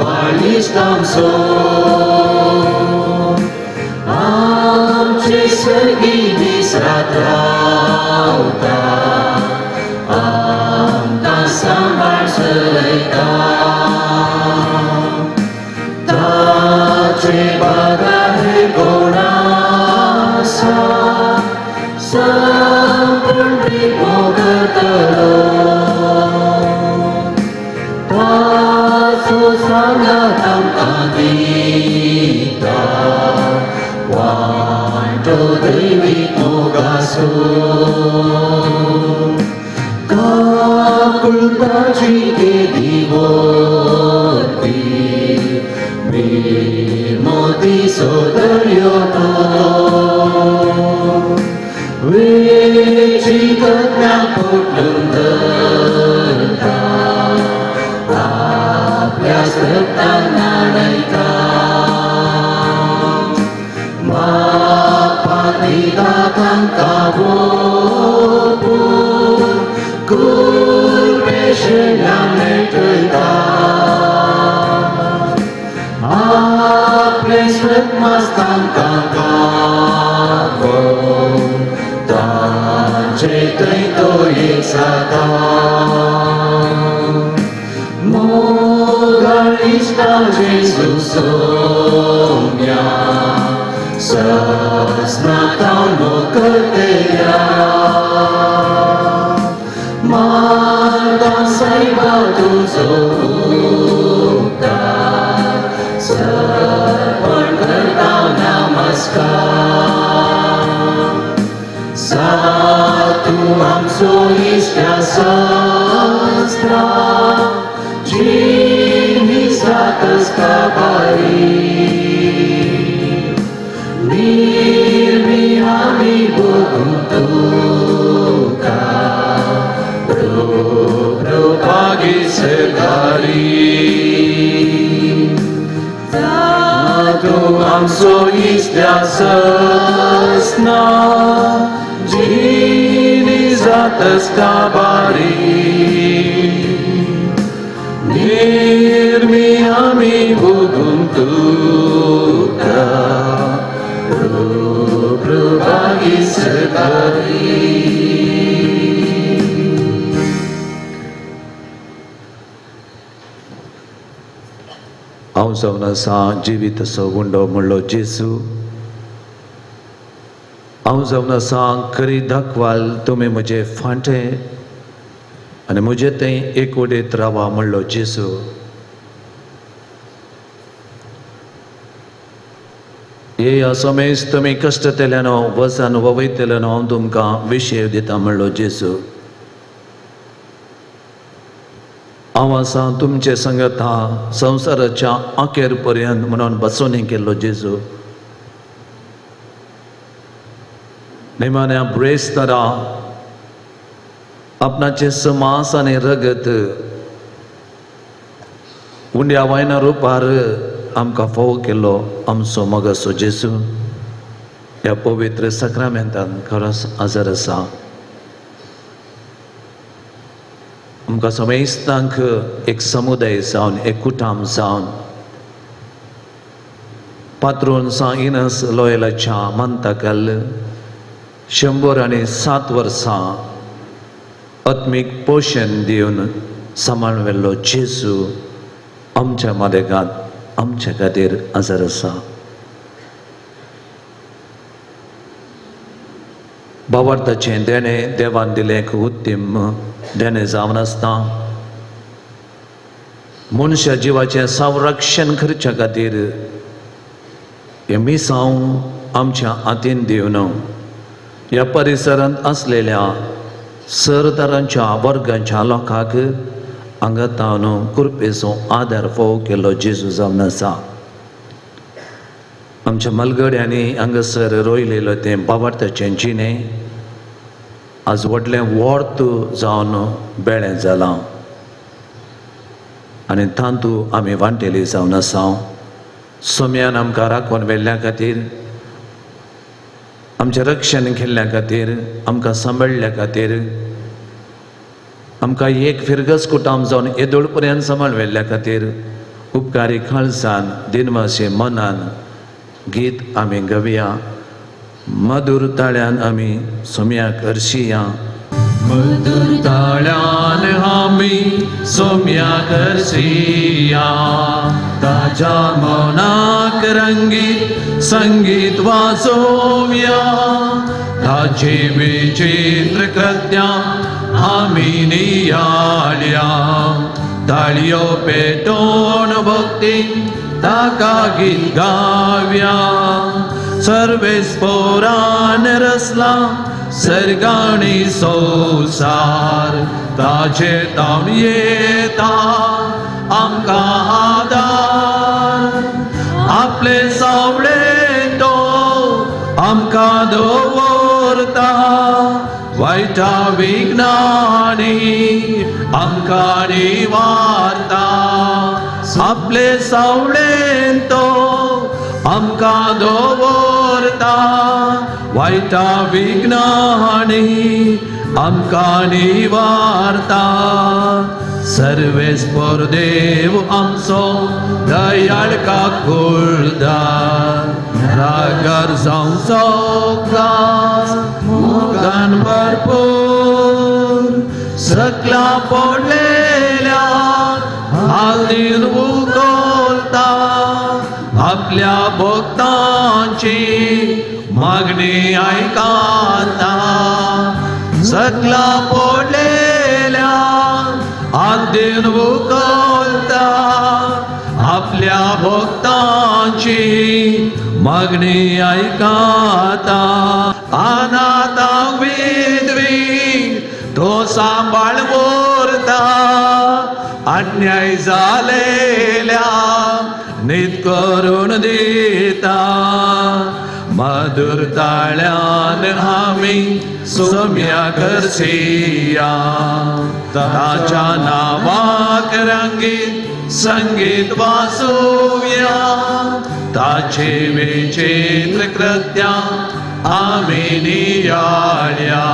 वालिस्तांसो आमचे सर्गी निसरात रावता आमकां सांबाळसलयता ताचे बागान कोण आसा संपूर्ण भोगतलो ताचो सांगात आमकां दिता वांटो दैवीक मोगासो काकुळताची दिवोरपी मोती सोदर्यो तो वेची कन्या फुटून धरता आपल्या रक्तान नाडयता मापानी तांकां भोगून कुर्बेशेंच्या मेटयता आपले स्वतमास तांकां गावोन तांचे थंय तो एक जाता मोगाळ इश्टा जेजू सोम्या सस्नातां मोकळटया माता सैवा तुजो उपकार सर्पण करता नमस्कार सा तूं आमचो इश्टा सस्त्रा जी जातस काबारी निर्मी आमी भोगून तुका प्रभागी सरकारी तूं आमचो इश्टा सस्ना जी जातस काबारी निर्मी आमी भोगून तुका प्रभागी सरकारी हांव जवनासा जिवीताचो गुंडो म्हणलो जेजू हांव जवनासा खरी दाखवाल तुमी म्हजे फांटे आनी म्हजे थंय एकवटेत रावा म्हणलो जेजू हे असमेज तुमी कश्टतेल्यानो वसान ववयतेल्यानो हांव तुमकां विशय दिता म्हणलो जेजू हांव आसा तुमचे संगत हा संवसाराच्या आखेर पर्यंत म्हणून बसोनी केल्लो जेजू निमाण्या ब्रेस्तरा आपणाचे समास आनी रगत उंड्या वायना रुपार आमकां फोव केल्लो आमचो मोगाचो जेजू ह्या पवित्र सक्रामेंतान खरोच हजर आसा आमकां समेस्तांक एक समुदाय जावन एक कुटुंब जावन पात्रोन इनस लोयलाच्या मंतकल 107 वर्सां आत्मीक पोषण दिवन सांबाळवेल्लो जेजू आमच्या मदेगांत आमच्या खातीर हजर आसा भावार्थाचें देणें देवान दिलें उत्तीम देणें जावन आसता मनशा जिवाचें संरक्षण करच्या खातीर हें मिसांव आमच्या हातीन दिवन ह्या परिसरांत आसलेल्या सरदारांच्या वर्गांच्या लोकांक हांगा तावन कृपेचो आदार फोव केल्लो जेजू जावन आसा आमच्या मलगड्यांनी हांगासर रोयलेलो तें भावार्थाचें जिणें आज व्हडलें वर्त जावन बेळें जालां आनी तांतूं आमी वांटेली जावन आसा सोम्यान आमकां राखून व्हेल्ल्या खातीर आमचें रक्षण केल्ल्या खातीर आमकां सांबाळल्या खातीर आमकां एक फिरगस कुटाम जावन येदोळ पर्यंत सांबाळ व्हेल्ल्या खातीर उपकारी खळसान दिनमासे मनान गीत आमी गवया मधुर ताळ्यान आमी सोम्याक हरशिया मधुर ताळ्यान आमी सोम्याक हरशिया ताच्या मनाक रंगीत संगीत वाजोवया ताची विचित्र कृत्यां आमी नियाळया ताळयो पेटोवन भक्तीन ताका गीत गावया सर्वेस्पोरान रसला सर्गाणी संसार ताचे तावन येता आमकां आदार आपले सावळे तो आमकां दवरता वायटा विघ्नांनी आमकां निवारता आपले सावळेन तो आमकां दवरता वायटा विघ्नांनी आमकां निवारता सर्वेस्पर देव आमचो दयाळ काकुळदार रागार जावं सौगास मोगान भरपूर सकला पडलेल्या हातीन उखलता आपल्या भक्तांची मागणी आयकाता सकला पडलेल्या हातीन उखलता आपल्या भक्तांची मागणी आयकाता अनाथांक विधवी तो सांबाळ उरता अन्याय जालेल्या नीत करून दिता मधुर ताळ्यान आमी सोम्याक हरशिया ताच्या नावाक रंगीत संगीत वाजोवया ताचे विचित्र कृत्यां आमी नियाळया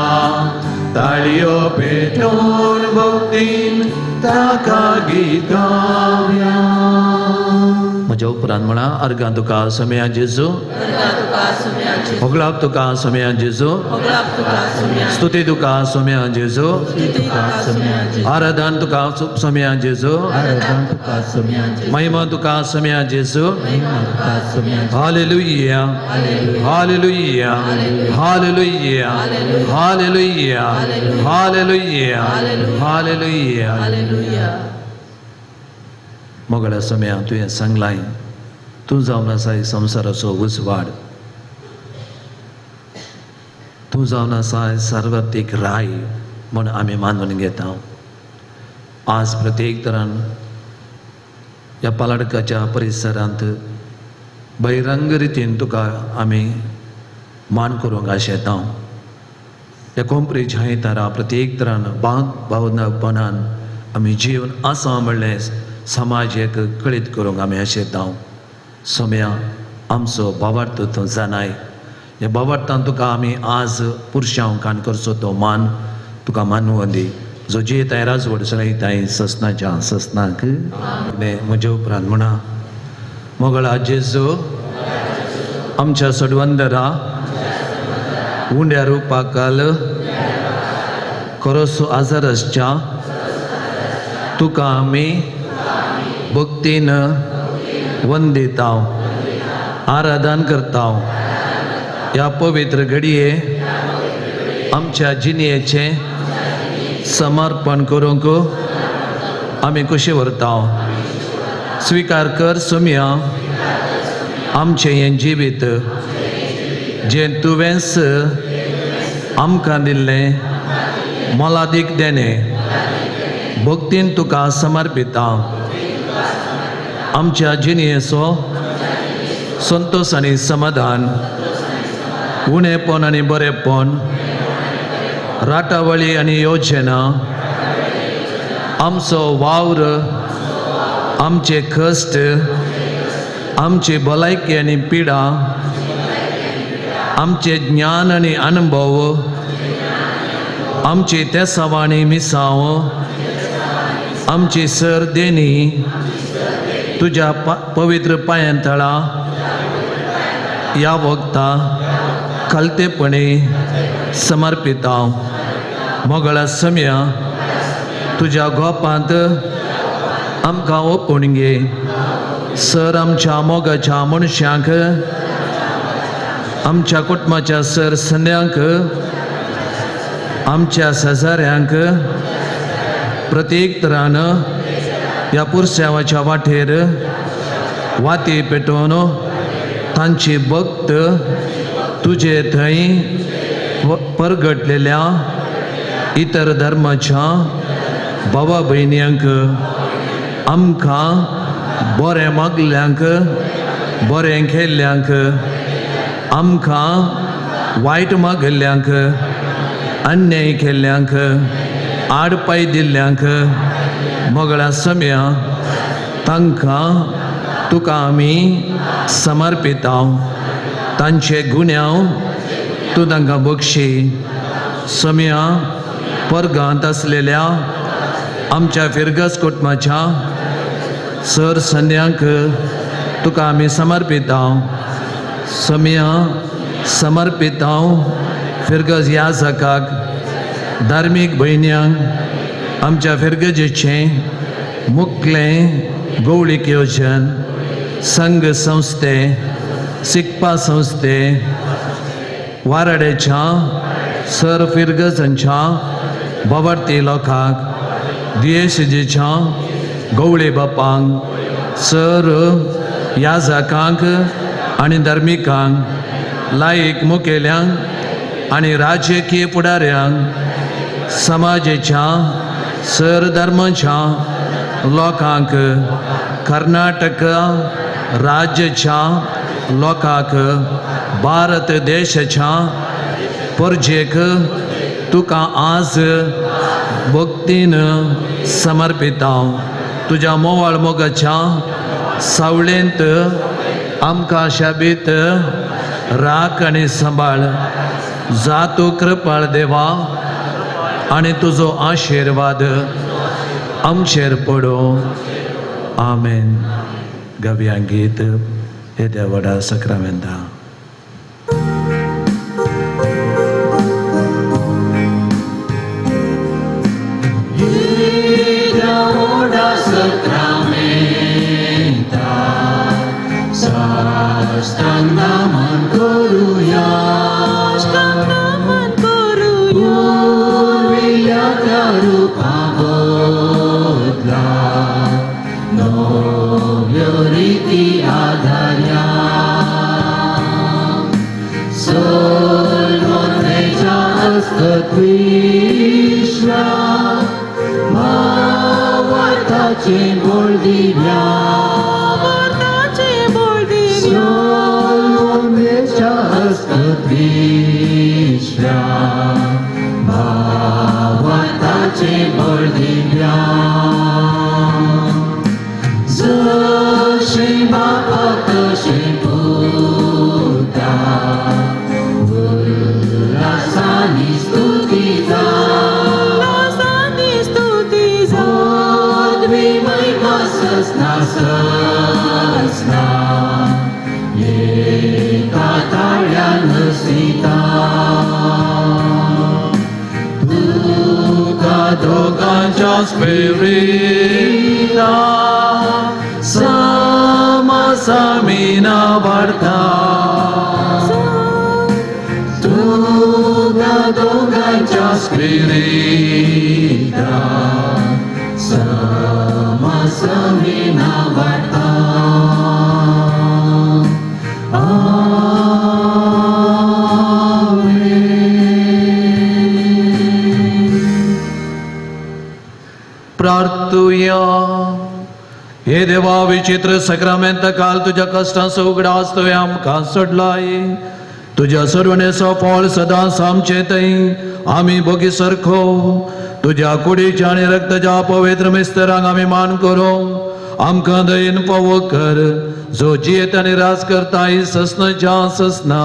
ताळयो पेटोवन भक्तीन ताका गीत गावया म्हज्या उपरांत म्हणा अर्गां तुका सोम्या जेजू होगलाप तुका सोम्या जेजू स्तुती तुका सोम्या जेजू आराधन तुका सोम्या जेजू महिमा तुका सोम्या जेजू hallelujah hallelujah hallelujah hallelujah hallelujah hallelujah मोगळ्या सोम्या तुवें सांगलाय तूं जावन आसा संवसाराचो उजवाड तूं जावन आसा सार्वत्रिक राय म्हूण आमी मानून घेता आज प्रत्येक तरान ह्या पालडकाच्या परिसरांत बहिरंग रितीन तुका आमी मान करूंक आशेता ह्या कोंपरीच्या हायतारा प्रत्येक तरान भावनापणान आमी जीवन आसा म्हणलें समाज एक कळीत करूंक आमी आशेता सोम्या आमचो भावार्थ तूं जाणाय ह्या भावार्थान तुका आमी आज पुरुशांव काण करचो तो मान तुका मानून दी जो जे ताय राजवड चलयताय ससनाच्या ससनाक म्हजे उपरांत म्हणा मोगळा जेजू आमच्या सडवंदरा उंड्या रुपाकाल खरोसो आजारसच्या तुका आमी भक्तीन वंदिता आराधन करता ह्या पवित्र घडये आमच्या जिणेचे समर्पण करूंक आमी कशें व्हरता स्विकार कर सोम्या आमचें हें जिवीत जें तुवेंच आमकां दिल्लें मोलादीक देणें भक्तीन तुका समर्पिता आमच्या जिणेचो संतोष आनी समाधान उणेपण आनी बरेपण राटावळी आनी योजना आमचो वावर आमचे कश्ट आमची भलायकी आनी पिडा आमचे ज्ञान आनी अनुभव आमची तेसावाणी मिसाव आमची सरदेणी तुझ्या पवित्र पायांतळा या वक्ता कलतेपणे समर्पित हांव मोगळा समया तुझ्या गोपांत आमकां ओपून घे सर आमच्या मोगाच्या मनशांक आमच्या कुटुंबाच्या सर सन्यांक आमच्या शेजाऱ्यांक प्रत्येक तरान ह्या पुरस्यावाच्या वाटेर वाती पेटोवन तांची भक्त तुजे थंय परगटलेल्या इतर धर्माच्या भावा भयण्यांक आमकां बरें मागल्यांक बरें केल्ल्यांक आमकां वायट मागल्ल्यांक अन्याय केल्ल्यांक आडपाय दिल्ल्यांक मोगळा समया तांकां तुका आमी समर्पिता तांचे गुन्यांव तूं तांकां बक्षी समया परगांत आसलेल्या आमच्या फिरगस कुटुंबाच्या सर संध्यांक तुका आमी समर्पिता समया समर्पिता फिरगस ह्या जाकाक धार्मीक भयण्यांक आमच्या फिरगजेचें मुखेल गवळीक येवजन संघ संस्थे शिकपा संस्थे वाराड्याच्या सर फिरगसांच्या भोंवडी लोकांक दियेशेच्या गवळे बापांक सर ह्या जाकांक आनी धार्मिकांक लायक मुखेल्यांक आनी राजकीय फुडाऱ्यांक समाजाच्या सर धर्माच्या लोकांक कर्नाटका राज्याच्या लोकांक भारत देशाच्या परजेक तुका आज भक्तीन समर्पिता तुज्या मोवाळ मोगाच्या सावळेंत आमकां शाबीत राख आनी सांबाळ जातू कृपाळ देवा आनी तुजो आशिर्वाद आमचेर पडो आमेन. गव्या गीत हे Devda सक्रामेंता. Namahan koruya, namahan koruya. Urviya karupa bodla, novyo riti adharya. Solmonecha askatvishra, mavartache boldivya. Krishna Bhavatache Boldivya Zoshi Bhavatache Buddha Ulasani Stutiza Odvi Maima Sasna Sasna Sita Dukkha Dogancha Spirita Sama Samina Varta Dukkha Dogancha Spirita Sama Samina Varta. प्रार्थूया. हे देवा विचित्र सक्रामेंत काल तुझ्या कष्टांचो उगडा आस्तव्य आमकां सोडलाय तुझ्या सर्वनेचो फळ सदांच आमचे थंय आमी भोगी सरखो तुझ्या कुडीच्या आनी रक्ताच्या पवित्र मिस्तरांक आमी मान करूं आमकां दयेन फावो कर जो जियेत आनी राज करताय ससनाच्या ससना.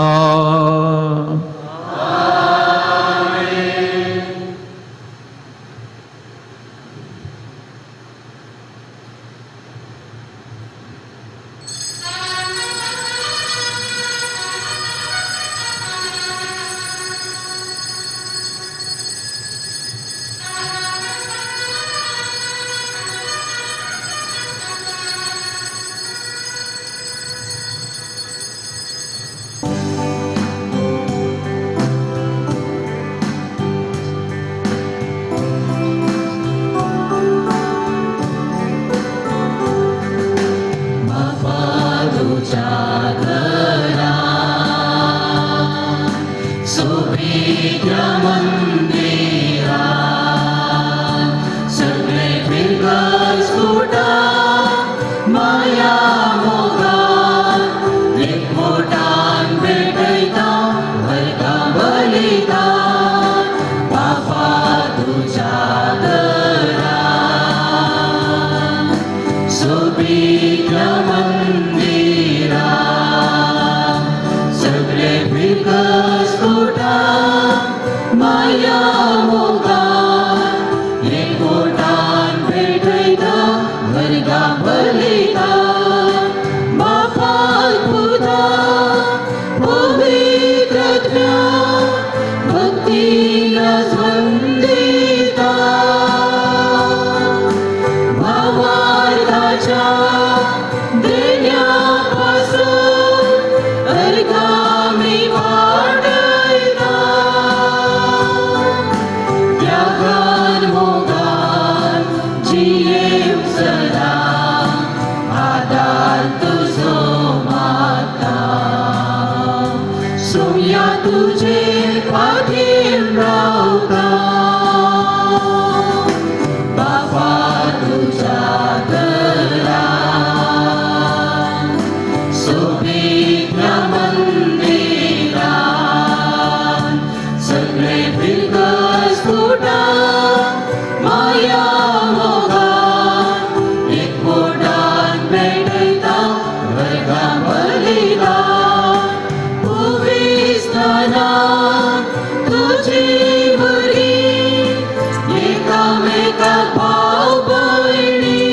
तुझो माता सोम्या तुझे पाठीण रावता बापा तुझ्या घरान सोबीतल्या मंदिरान सगळे भिरगस फुटा माया मोगान एकवटान भेटयता वर्गां बलिदान भुविस्थानान तुझी बरी एकामेकाक भाव भयणी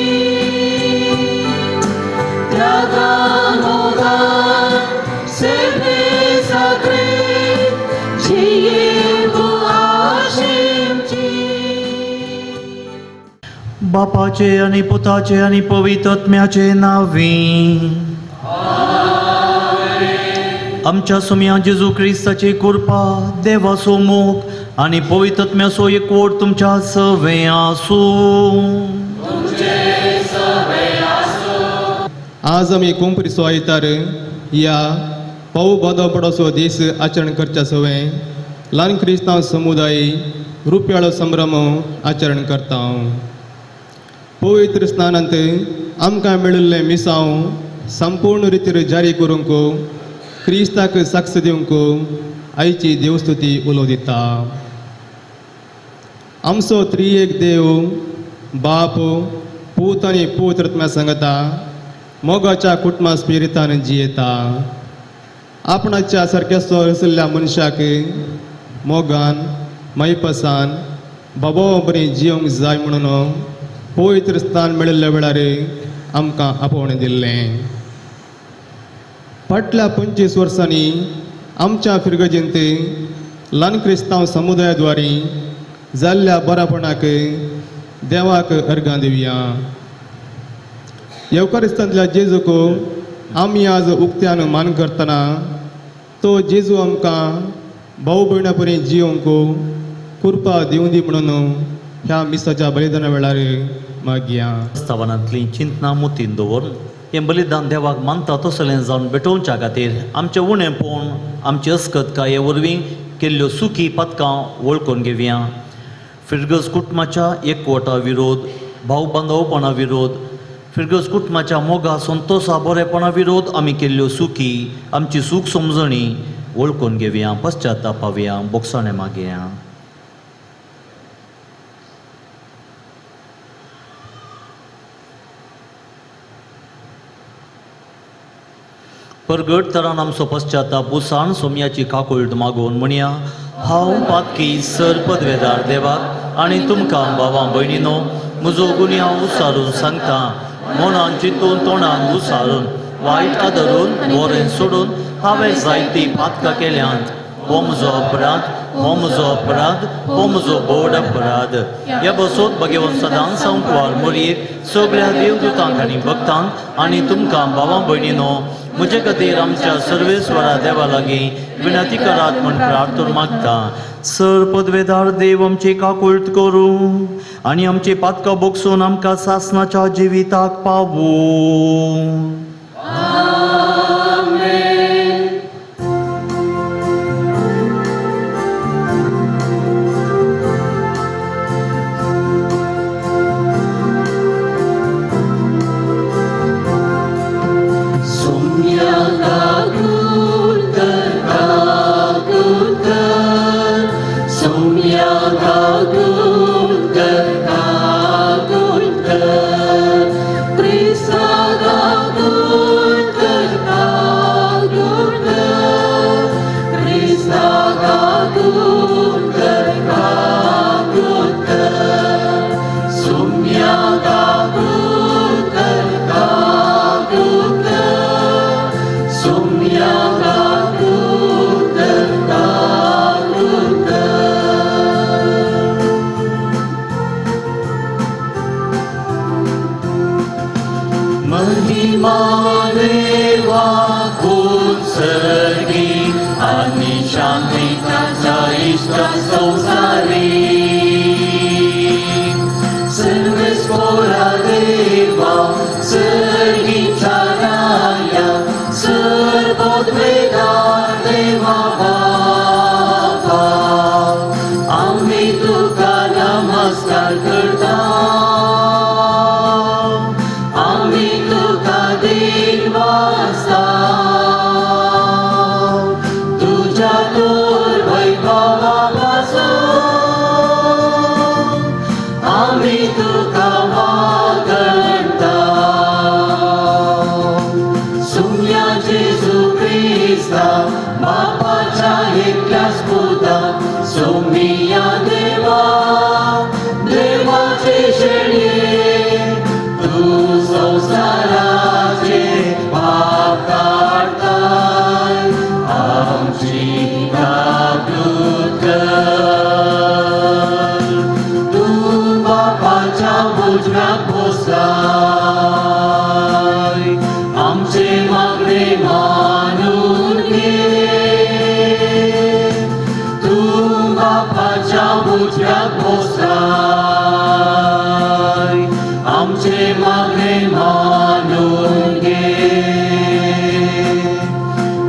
त्यागान मोगान सेवे सगळे जिये आशेमची बापाचे आणि पुताचे आणि पवित्र आत्म्याचे नावी आमच्या सुम्या जेजू क्रिस्ताची कृपा देवाचो मोग आणि पवित्र आत्म्याचो एकवट तुमच्या सवे आसू. आज आमी कोंपरीचो आयतार या पाव बांदोपडाचो दीस आचरण करच्या सवय ल्हान क्रिस्तांव समुदाय रुप्याळो संभ्रम आचरण करता. पवित्र स्नानांत आमकां मेळिल्लें मिसांव संपूर्ण रितीर जारी करूंक क्रिस्ताक साक्ष दिवंक आयची देवस्तुती उलो दिता. आमचो त्रिएक देव बाप पूत आनी पवित्र आत्म्या सांगता मोगाच्या कुटुंबा स्पिरितान जियेता. आपणाच्या सारक्याचो आशिल्ल्या मनशाक मोगान मैपसान बाबा बरें जियोंक जाय म्हणून पवित्र स्थान मेळिल्ल्या वेळार आमकां आपोवण दिल्लें. फाटल्या 25 वर्सांनी आमच्या फिरगजेंत ल्हान क्रिस्तांव समुदायाद्वारे जाल्ल्या बरापणाक देवाक अर्गां दिवया. येवकारिस्तांतल्या जेजूक आमी आज उक्त्यान मान करतना तो जेजू आमकां भाऊ भयणा परी जियोंक कृपा दिवं दी म्हणून ह्या मिसाच्या बलिदाना वेळार मागया. स्थापनांतली चिंतना मुतीन दवरून हें बलिदान देवाक मानता तसलें जावन भेटोवच्या खातीर आमचें उणेंपण आमची अस्कतकाये वरवीं केल्ल्यो सुखी पथकां वळखून घेवया. फिरगस कुटुंबाच्या एकवटा विरोध भाव बांदवपणा विरोध फिरगस कुटुंबाच्या मोगा संतोशा बरेपणा विरोध आमी केल्ल्यो सुखी आमची सूख समजणी वळखून घेवया. पश्चातापावया बोगसाणें मागया. परगट तरान आमचो पश्चाताप उसाण सोम्याची काकुळट मागोवन म्हणया हांव पातकी सर पदवेदार देवाक आनी तुमकां भावां भयणीनो म्हजो गुन्यांव उसारून सांगता. मनान चिंतून तोंडान उसारून वायट आदरून बरें सोडून हांवें जायती पातकां केल्यांत. हो म्हजो अपराध हो म्हजो अपराध हो म्हजो बोड अपराध. ह्या बसोत भगवंत सदांच सांगवार मोरयेक सगळ्या देवदूतांक आनी भक्तांक आनी तुमकां भावां भयणीनो म्हजे खातीर आमच्या सर्वेस्वरा देवा लागीं विनंती करात म्हूण प्रार्थना मागता. सर पदवेदार देव आमची काकुळट करूं आनी आमची पातकां बोगसून आमकां सासणाच्या जिविताक पावूं. Krista वाजता तुझ्या दूर वैभवापासून आम्ही तुका वागणता सुम्या जेजू ख्रिस्ता बापाच्या एकल्याच पुता सोमिया देवा देवाचे शेळये तू संसाराचे पाप काढताय आमची काकूत कर तू बापाच्या उजव्यात बसलाय आमचे मागणे मानून घे तू बापाच्या उजव्यात बसलाय आमचे मागणे मानून घे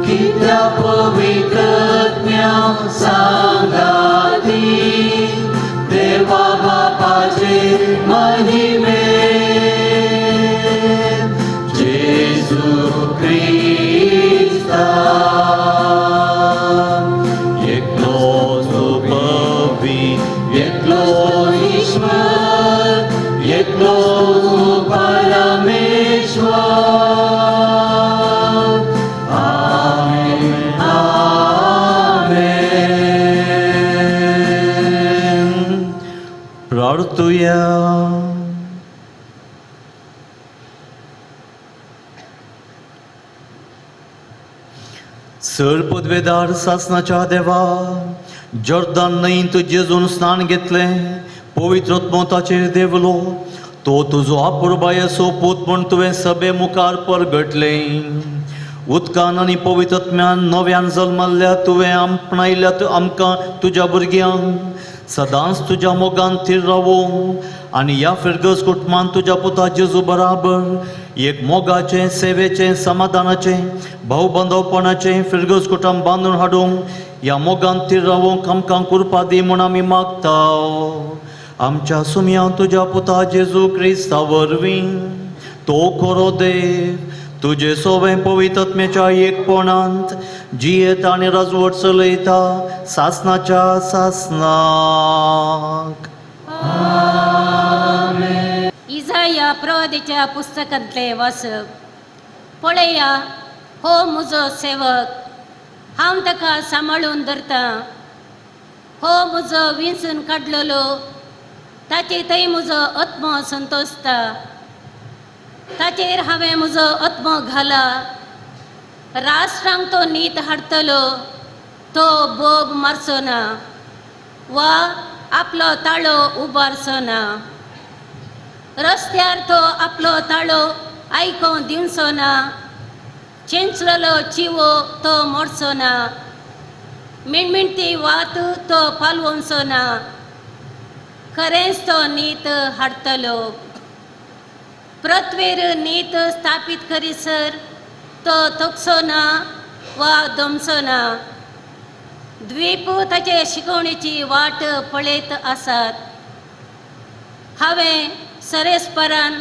कित्या पवित्रज्ञा सांगाती देवा बापाचे महिमे जेजू ख्रिस्ता एकलो जो पवी एकलो ईश्वर एकलो परमेश्वर आमेन आमेन प्रार्थूया. सर पदवेदार सासनाच्या देवा जॉर्दान न्हंयेंत जेजून स्नान घेतलें पवित्र ताचेर देवलो तो तुजो आपुरबायेचो पूत म्हूण तुवें सभे मुखार परगटलें उदकान आनी पवित्रत्म्यान नव्यान जल्मल्ल्या तुवें आपणायल्यात आमकां तुज्या भुरग्यांक सदांच तुज्या मोगान थीर रावूं आनी ह्या फिरगस कुटुंबान तुज्या पुता जेजू बराबर एक मोगाचें सेवेचें समाधानाचें भावबांदवपणाचें फिरगस कुटुंब बांदून हाडूंक ह्या मोगान थीर रावूंक आमकां कृपा दी म्हूण आमी मागताव आमच्या सुमया तुज्या पुता जेजू क्रिस्ता वरवीं तो खरो देव तुजे सोबे पवित्रत्म्याच्या एकपणांत जियेत आनी राजवट चलयता सासनाच्या सासनाक. इजाया प्रवादीच्या पुस्तकांतले वाचप. पळया हो म्हजो सेवक हांव ताका सांबाळून धरतां हो म्हजो विंचून काडलेलो ताचे थंय म्हजो आत्मो संतोसता ताचेर हांवें म्हजो आत्मो घाला राष्ट्रांक तो नीत हाडटलो तो बोब मारचो ना वा आपलो ताळो उबारचो ना रस्त्यार तो आपलो ताळो आयकों दिवचो ना चेंचलेलो चिवो तो मोडचो ना मिणमिणती वात तो पालवचो ना खरेंच तो नीत हाडटलो पृथ्वीर नीत स्थापीत करीसर तो तोखचो ना वा दमचो ना द्वीप ताचे शिकवणेची वाट पळयत आसात हांवें सरेस्परान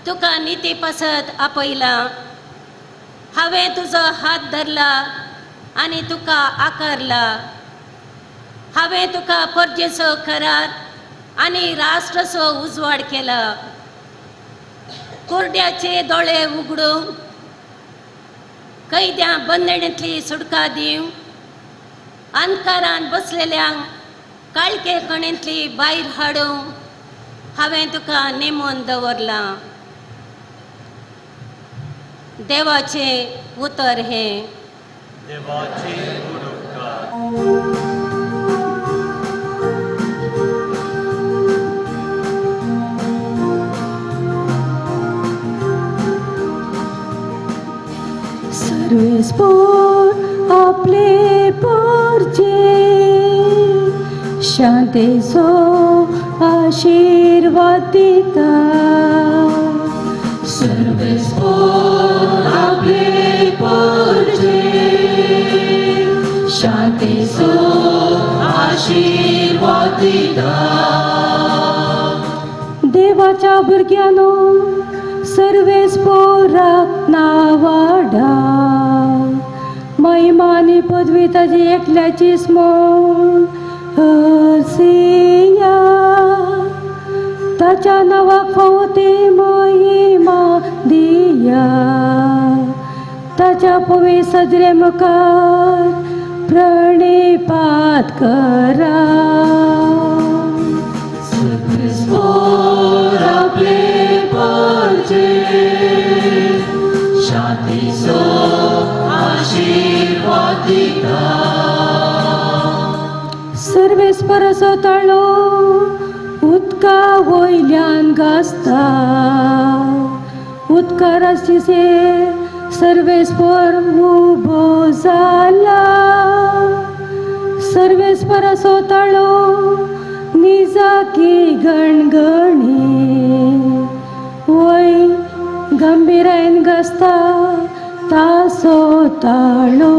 तुका निती पासत आपयला हांवें तुजो हात धरला आनी तुका आकारला हांवें तुका परजेचो करार आनी राष्ट्राचो उजवाड केला कुर्ड्याचे दोळे उगडूंक कैद्या बंदणेंतली सुटका दिवंक अंधकारान बसलेल्यांक काळके कणेंतली भायर हाडूंक हांवें तुका नेमून दवरलां. देवाचे उतर हे. देवाचे उपकार. सर्वेस्पोर आपले पोरचे शांतेचो आशीर्वाद दिता सर्वेस्पोर आपले पोरचे शांतेचो आशीर्वाद दिता. देवाच्या भुरग्यानो सर्वेस्पोराक नावाडा पदवी ताजी एकल्याचीच म्हूण हरसिया ताच्या नांवाक फावती महिमा दिया ताच्या पवी सजरे मुखार प्रणिपात करा आपले परचे शांतीचो आशीर्वाद दिता सर्वेस्परचो ताळो उदका वयल्यान घासता उदकाराची सर्वेस्पर उबो जाला सर्वेस्पराचो ताळो निजाकी गणगणी वय गंभीरायन घासता तासो ताळो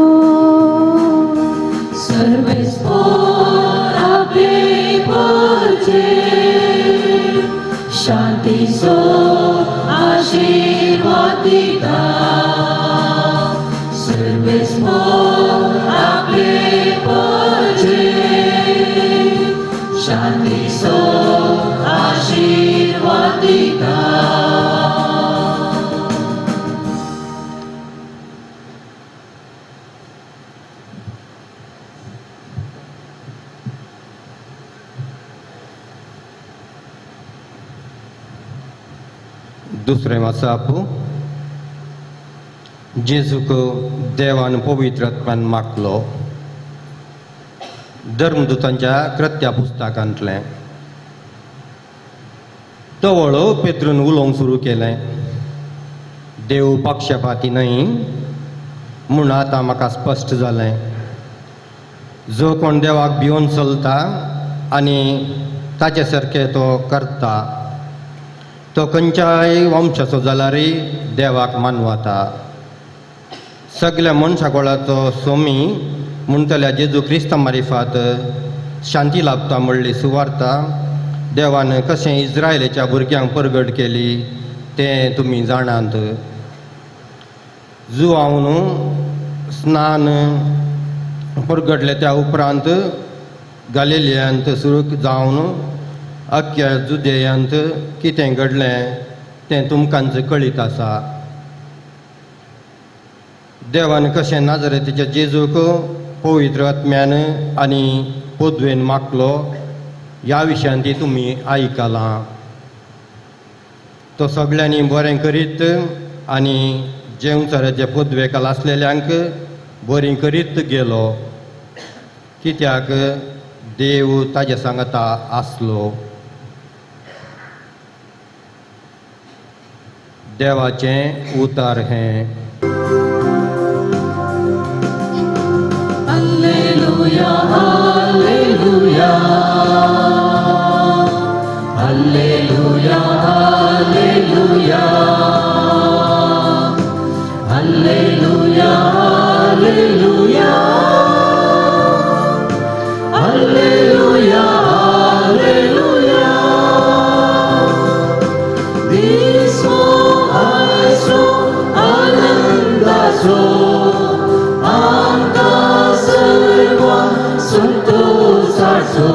सर्वेस्पर आपले परचे शांतीचो आशीर्वाद दिता सर्वेस्पर आपले परचे शांतीचो आशीर्वाद दिता दुसरें वाचाप जेजूक देवान पवित्र आत्म्यान मागलो धर्मदूतांच्या कृत्या पुस्तकांतलें तवळो पेद्रून उलोवंक सुरू केलें देव पक्षपाती न्हय म्हूण आतां म्हाका स्पश्ट जालें जो कोण देवाक भिवन चलता आनी ताचे सारकें तो करता तो खंयच्याय वंशाचो जाल्यारय देवाक मानवता सगळ्या मनशाकुळाचो सोमी म्हणटल्या जेजू क्रिस्ता मारिफात शांती लाभता म्हणली सुवार्ता देवान कशें इस्रायेलीच्या भुरग्यांक परगट केली तें तुमी जाणात जुआवन स्नान परगटले त्या उपरांत गालिलियांत सुरू जावन अख्ख्या जुदेयांत कितें घडलें तें तुमकांच कळीत आसा देवान कशें नाजरेतीच्या जेजूक पवित्र आत्म्यान आनी पदवेन मागलो ह्या विशयान ती तुमी आयकलां तो सगळ्यांनी बरें करीत आनी जेवचऱ्याचे पदवेकाल आसलेल्यांक बरी करीत गेलो कित्याक देव ताजे सांगता आसलो देवाचें उतार हें Alleluia, Alleluia, Alleluia, Alleluia, Alleluia, Alleluia, Alleluia, Alleluia. Diso aiso anandaso anta सर्वा संतोषाचो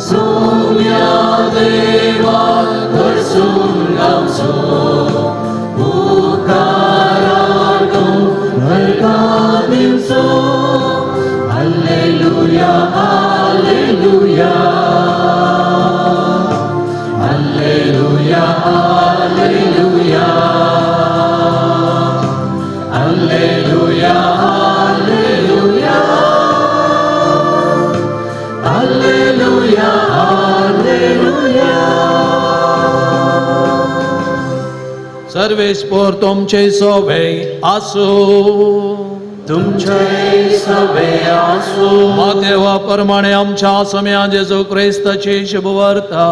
सौम्या देवा करसून गावचो उकारातो नरकां दिवचो Alleluia, Alleluia, Alleluia, Alleluia, Alleluia, Alleluia, Alleluia, Alleluia. सर्वेस्पर तुमचे सोबे आसो तुमचे सवे आसो देवा प्रमाणे आमच्या सम्या जेजू क्रिस्ताची शुभवार्ता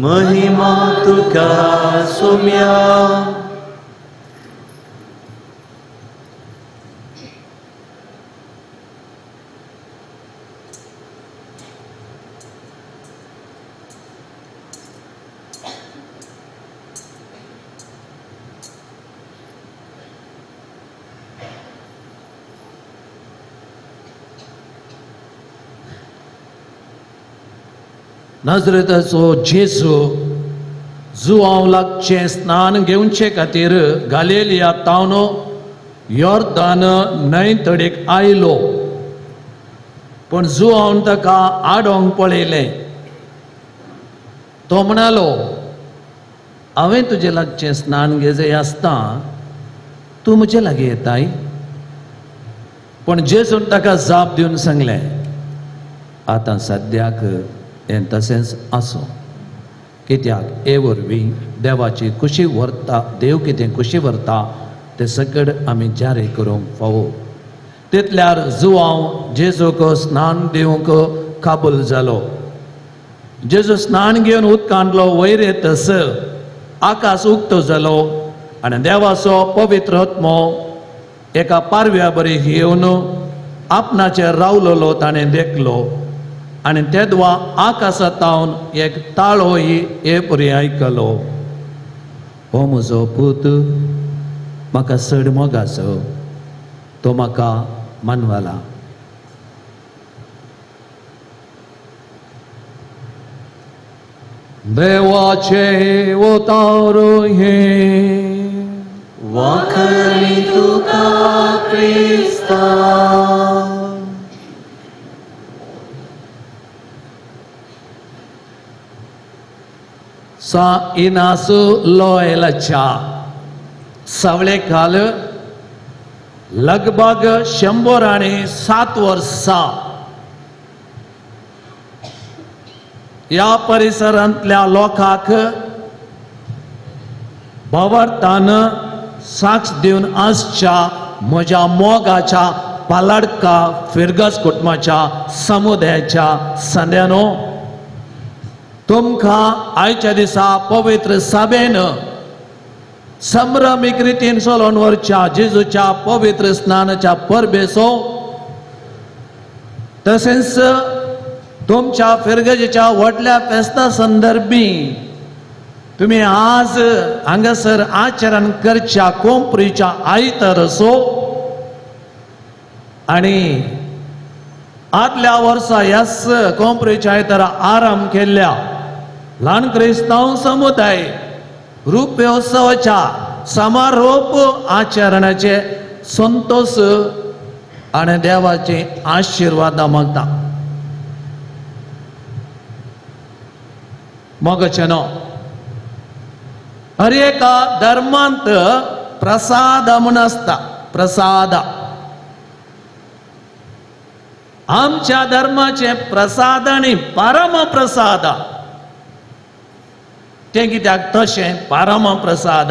महिमा तुका सोम्या नजरेचो जेसू जुआवलाकचे स्नान घेवचे खातीर गालिलिया तावन योर्दान न्हंय तडेक आयलो. पण जुआवन ताका आडोंक पळयलें. तो म्हणालो, हांवें तुजे लागचें स्नान घेजय आसता तूं म्हजे लागीं येताय? पण जेसून ताका जाप दिवन सांगलें, आतां सद्याक हें तशेंच आसूं, कित्याक हे वरवीं देवाची खुशी व्हरता, देव कितें खुशी व्हरता ते सकट आमी जारी करूंक फावो. तितल्यार जुआंव जेजूक स्नान दिवंक काबूल जालो. जेजू स्नान घेवन उदकांतलो वयर येतस आकाश उक्तो जालो आनी देवाचो पवित्र आत्मो एका पारव्या बरी येवन आपणाचेर रावलोलो ताणें देखलो. आनी तेदवा आकाशांतावन एक ताळोय हे परी आयकलो, हो म्हजो पूत म्हाका चड मोगाचो, तो म्हाका मानवाला. देवाचे अवतार हे वाखरी तुका क्रिस्ता. सा इनासु लोयलाच्या सवळे काल लगभग 107 वर्सां या परिसरांतल्या लोकांक भवार्थान साक्ष दिवन आसच्या म्हज्या मोगाच्या पालाडका फिरगस कुटुंबाच्या समुदायाच्या संद्यानो तुमकां आयच्या दिसा पवित्र सभेन संभ्रमीक रितीन चलोवन व्हरच्या जेजूच्या पवित्र स्नानाच्या परबेसो तशेंच तुमच्या फिरगजेच्या व्हडल्या फेस्ता संदर्भी तुम्ही आज हांगासर आचरण करच्या कोंपरीच्या आयतार असो आणि आदल्या वर्सा ह्याच कोंपरीच्या आयतारा आराम केल्ल्या ल्हान क्रिस्तांव समुदाय रूपोत्सवाच्या समारोप आचरणाचे संतोष आणि देवाचे आशीर्वाद मागता. मोगचेनो हर एका धर्मांत प्रसाद म्हूण आसता. प्रसाद आमच्या धर्माचे प्रसाद आनी परम प्रसाद ते कित्याक तशें परम प्रसाद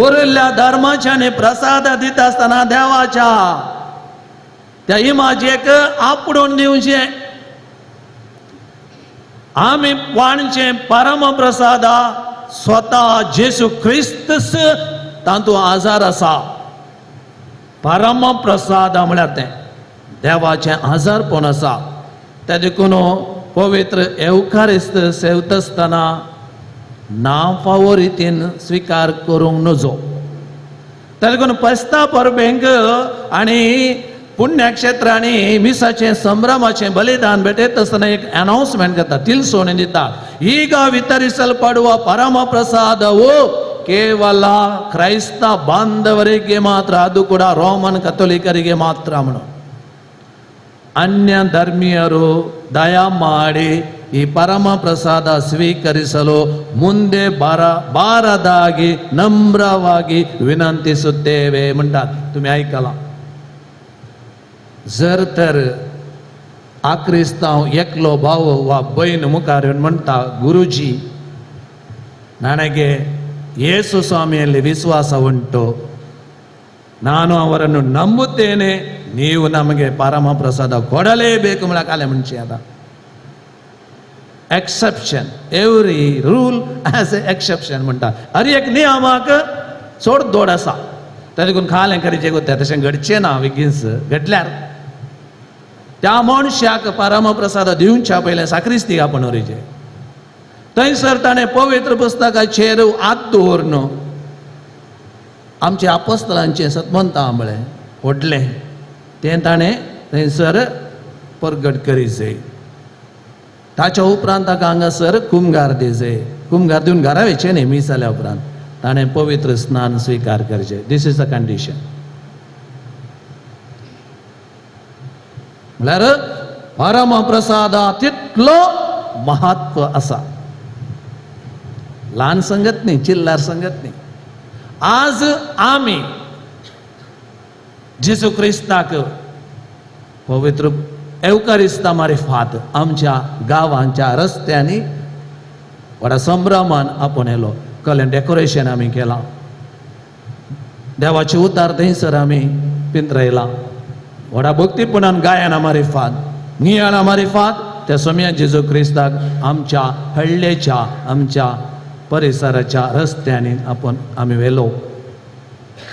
उरिल्ल्या धर्माच्यानी प्रसाद दिता आसतना देवाच्या त्या इमाजेक आपडून दिवचें. आमी वाणचे परम प्रसाद स्वता जेसू ख्रिस्तस तातूंत आजार आसा. परम प्रसाद म्हळ्यार तें देवाचें आजारपण आसा. त्या देखून पवित्र एवखारिस्त सेवतासतना ना फावो रितीन स्विकार करूंक नजो. त्या देखून पेस्ता परबेक आनी पुण्यक्षेत्रांनी मिसाचे संभ्रमाचे बलिदान भेटत आसतना एक अनाउन्समेंट करता, तिलसोण दिता, ಈಗ ವಿತರಿಸಲ್ಪಡುವ ಪರಮ ಪ್ರಸಾದವು ಕೇವಲ ಕ್ರೈಸ್ತ ಬಾಂಧವರಿಗೆ ಮಾತ್ರ, ಅದು ಕೂಡ ರೋಮನ್ ಕಥೋಲಿಕರಿಗೆ ಮಾತ್ರ. ಅನ್ಯ ಧರ್ಮೀಯರು ದಯ ಮಾಡಿ ಈ ಪರಮ ಪ್ರಸಾದ ಸ್ವೀಕರಿಸಲು ಮುಂದೆ ಬಾರದಾಗಿ नम्रವಾಗಿ विनंतिಸುತ್ತೇವೆ म्हणटात. तुम्ही ऐकला. जर तर आक्रिस्तांव एकलो भाव वा भयण मुखार येवन म्हणटा, गुरुजी ನನಗೆ ಯೇಸು ಸ್ವಾಮಿಯಲ್ಲಿ ವಿಶ್ವಾಸ ಉಂಟು, ನಾನು ಅವರನ್ನು ನಂಬುತ್ತೇನೆ, ನೀವು ನಮಗೆ ಪರಮ ಪ್ರಸಾದ ಕೊಡಲೇಬೇಕು ಕಾಲೆ ಮುಂಚೆ ಅದ एक्सेप्शन. एवरी रूल ॲज ए एक्सेप्शन म्हणटा. हर एक नियमाक सोड दोड आसा. तातूंत खालें करीचें गोत्या तशें घडचें ना. बेगीनच घडल्यार त्या मनशाक परमप्रसाद दिवच्या पयलें साक्रिस्तीक आपण व्हरचें. थंयसर ताणें पवित्र पुस्तकाचेर हात दवरून आमच्या आपोस्तलांचें सतमंत आंबळें व्हडलें तें ताणें थंयसर परगट करीत जाय. ताच्या उपरांत ताका हांगासर कुमगार दिजे कुमगार दिवन घरा वयचे न्ही मीस जाल्या उपरांत ताणें पवित्र स्नान स्विकार करचें. This is the condition. म्हळ्यार परमप्रसादा तितलो महत्व आसा. ल्हान संगत न्ही, चिल्लार संगत न्ही. आज आमी जेजू क्रिस्ताक पवित्र एवकारिस्ता मार्फत आमच्या गांवांच्या रस्त्यांनी व्हडा संभ्रमान आपूण येलो. कळ्ळें, डेकोरेशन आमी केलां, देवाचे उतार थंयसर आमी पिंजरयलां, व्हडा भक्तीपणान गायना मार्फत नियाळा मार्फत त्या सोम्या जेजू क्रिस्ताक आमच्या हळ्ळेच्या आमच्या परिसराच्या रस्त्यांनी आमी व्हेलो.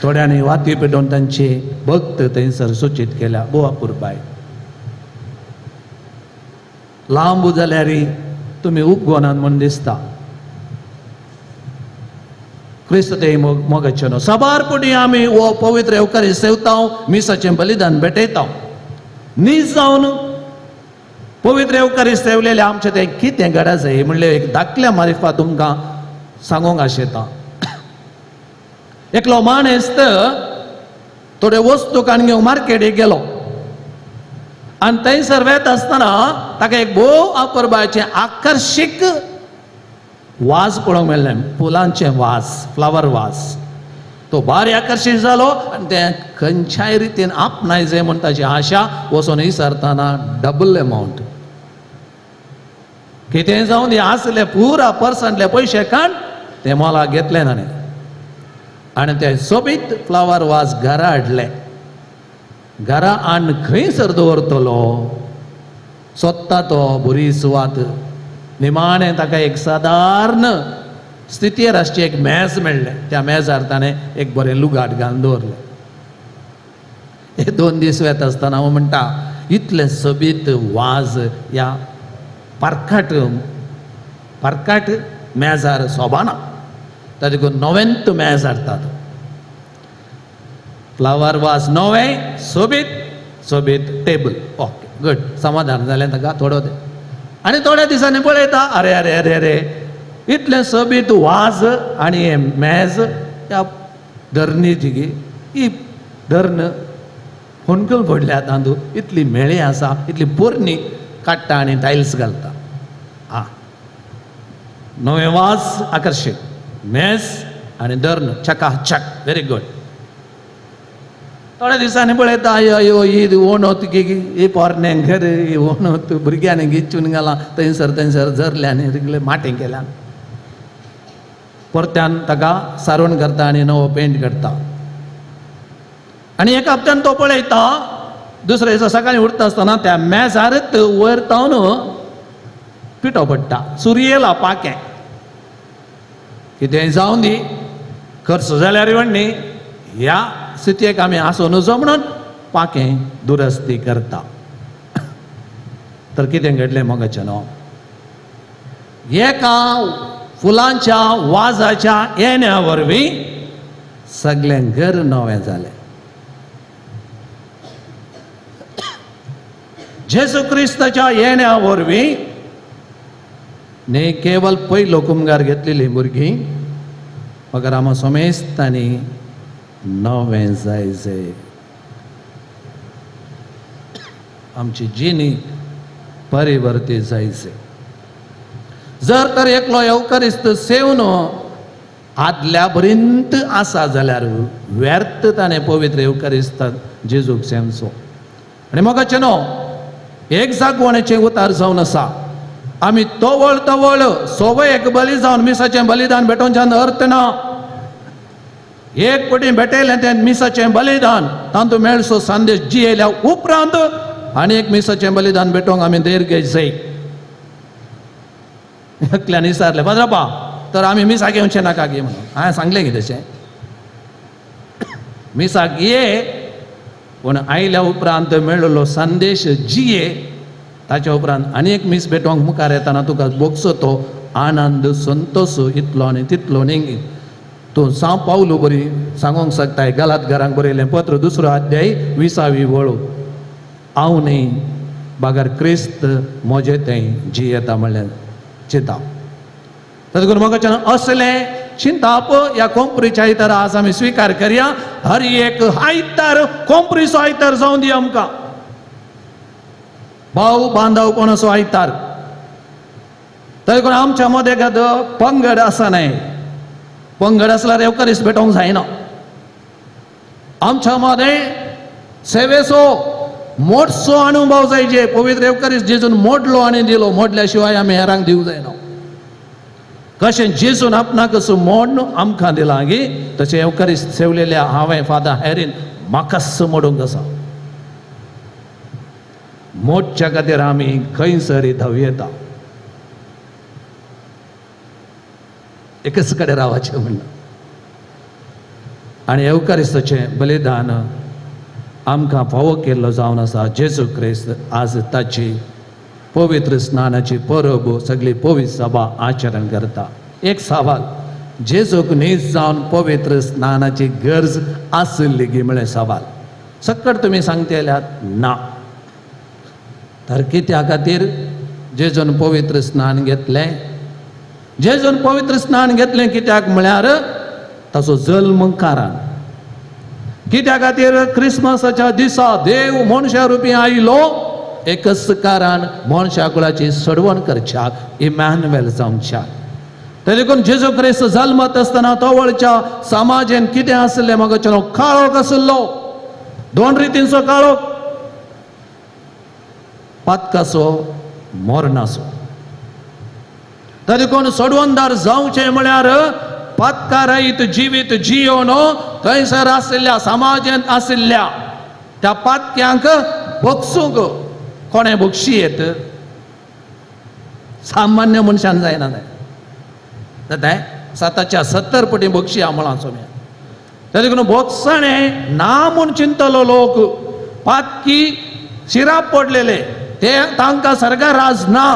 थोड्यांनी वाती पेटोवन तांचे भक्त थंयसर सूचित केल्या. बोवापूर बाय लांब जाल्यार तुमी उपगोनात म्हण दिसता. क्रिस्त ते मोगाचे न्हू. सबारपणी आमी हो पवित्र एवकारिस्त सेवता, मिसाचें बलिदान भेटयता. नीज जावन पवित्र एवकारिस्त सेवलेले आमचें तें कितें गरज आहे म्हणलें एक दाखल्या मार्फत तुमकां सांगूंक आशेता. एकलो माणेस्त थोड्यो वस्तू काडून घेवंक मार्केटीक गेलो आनी थंयसर वेता आसतना ताका एक भोव अपुरबायेचें आकर्शीक वाज पळोवंक मेळ्ळें. फुलांचें वाज, फ्लावर वाज. तो भारी आकर्शीत जालो आनी तें खंयच्याय रितीन आपणाय जाय म्हण ताची आशा वचून विचारतना डबल एमावंट कितें जावन हे आसले पुरा पर्संतले पयशे काण तें मोलाक घेतलें ताणें आनी ते सोबीत फ्लावर वाज घरा हाडले. घरा आण खंयसर दवरतलो सोदता तो बरी सुवात निमाणें ताका एक सादारण स्थितीर आसची एक मेज मेळ्ळें. त्या मेजार ताणें एक बरें लुगाट घालून दवरलें. हे 2 दीस वेता आसतना हांव म्हणटा इतलें सोबीत वाज ह्या पारकाट मेजार सोबाना. ताजे करून नवेंत मेज हाडटात. फ्लावर वाज नवें, सोबीत टेबल. Okay, good. समाधान जालें ताका थोडो. आनी थोड्या दिसांनी पळयता अरे अरे अरे अरे इतलें सोबीत वाज आनी हें मेज त्या धरणीची ही धरण फोणकल पडल्या तांदूळ इतली मेळी आसा, इतली पोरणी काडटा आनी टायल्स घालता. नवें वाज आकर्शीत, मेज आनी धर्ण चकाचक. Very good. थोड्या दिसांनी पळयता अयो ही ओणोत ही पोरण्यांक घर ही ओणोत भुरग्यांनी गिचून गेलां थंयसर झरले आनी रिगले माटें केल्या. परत्यान ताका सारवण करता आनी नवो पेंट करता. आनी एका हप्त्यान तो पळयता दुसऱ्या दिसा सकाळीं उठता आसतना त्या मेजारच वयर तावन पिठो पडटा. सूर्य येयला पाकें. कितेंय जावन दी खर्च जाल्यार व्हडली ह्या स्थितीक आमी आसूं नजो म्हणून पाकें दुरस्ती करता. तर कितें घडलें मोगाचें न्हू. एका फुलांच्या वाजाच्या येण्या वरवीं सगळें घर नवें जालें. जेजू क्रिस्ताच्या येण्या वरवीं न्ही केवल पयलो कुमगार घेतलेली भुरगीं मगर आमी सोमेस्तांनी नवें जायचें. आमची जिणी परिवर्तीत जायचें. जर तर एकलो एवकारिस्त सेवन आदल्या पर्यंत आसा जाल्यार व्यर्थ ताणें पवित्र एवकारिस्ताक जेजूक सेवचो. आनी मोगाचें न्हू एक जागवणाचें उतार जावन आसा. आमी तवळ सोबयेक बली जावन मिसाचें बलिदान भेटोवच्यान अर्थ ना. एक पटी भेटयलें तें मिसाचें बलिदान तातूंत मेळसो संदेश जियेल्या उपरांत आनी एक मिसाचें बलिदान भेटोवंक आमी देर घेवंक जाय. एकल्यान विचारलें पात्रापा तर आमी मिसाक येवचें नाका गे म्हणून. हांवें सांगलें कितें तशें मिसाक ये पूण आयल्या उपरांत मेळिल्लो संदेश जिये ताच्या उपरांत आनी एक मीस भेटोवंक मुखार येताना तुका भोगसो तो आनंद संतोश इतलो आनी तितलो न्ही. तूं सांव पावलो बरी सांगूंक शकताय गलात घरांक बरयलें पत्र 2 अध्याय 20वी वळू. हांव न्ही बागर क्रिस्त मोजे थंय जियेता म्हणल्यार चिंता ताजे करून म्हाका असले चिंताप ह्या कोंपरीच्या आयतारा आज आमी स्विकार करया हर एक आयतार कोंपरीचो आयतार जावन दी आमकां भाव बांदवपणाचो आयतार ताजे करून आमच्या मदें पंगड आसा न्हय पंगड आसल्यार एवकारिस्त भेटोंक जायना आमच्या मध्ये सेवेचो मोठसो अनुभव जायचे पवित्र एवकारिस्त जेजून मोडलो आनी दिलो मोडल्या शिवाय आमी हेरांक दिवंक जायना कशें जेजून आपणाक असो मोडन आमकां दिला गी तशें एवकारिस्त सेवलेल्या हांवें फादर हॅरीन म्हाकाच मोडूंक आसा मोडच्या खातीर आमी खंयसर धांवयेता एकच कडेन रावचें म्हणना आनी एवकारिस्ताचें बलिदान आमकां फावो केल्लो जावन आसा जेजू क्रिस्त आज ताची पवित्र स्नानाची परब सगळी पवित्र सभा आचरण करता एक सवाल जेजूक न्हीज जावन पवित्र स्नानाची गरज आसली गी म्हळें सवाल सकट तुमी सांगतल्यात ना तर कित्या खातीर जेजून पवित्र स्नान घेतलें जेजून पवित्र स्नान घेतलें कित्याक म्हळ्यार ताचो जल्म कारण कित्या खातीर क्रिसमसाच्या दिसा देव मनशा रुपी आयलो एकच कारण मनशा कुळाची सडवण करच्याक इमॅन्युएल जावच्याक ताजे करून जेजू क्रिस्त जल्मत आसतना तवळच्या समाजेन कितें आसलें म्हाका काळोख आसलो दोन रितींचो काळोख पातकाचो मोरणाचो ताजे कोण सोडवणदार जावचें म्हळ्यार पातकारायत जिवीत जियोन थंयसर आशिल्ल्या समाजांत आशिल्ल्या त्या पातक्यांक बगसूंक कोणें बक्षीयेत सामान्य मनशान जायना जाय 70 पटी बक्षी आमळां सोम्या ताजे करून बोगसाणें ना म्हूण चिंतलो लोक पातकी शिराप पडलेले ते तांकां सारका राज ना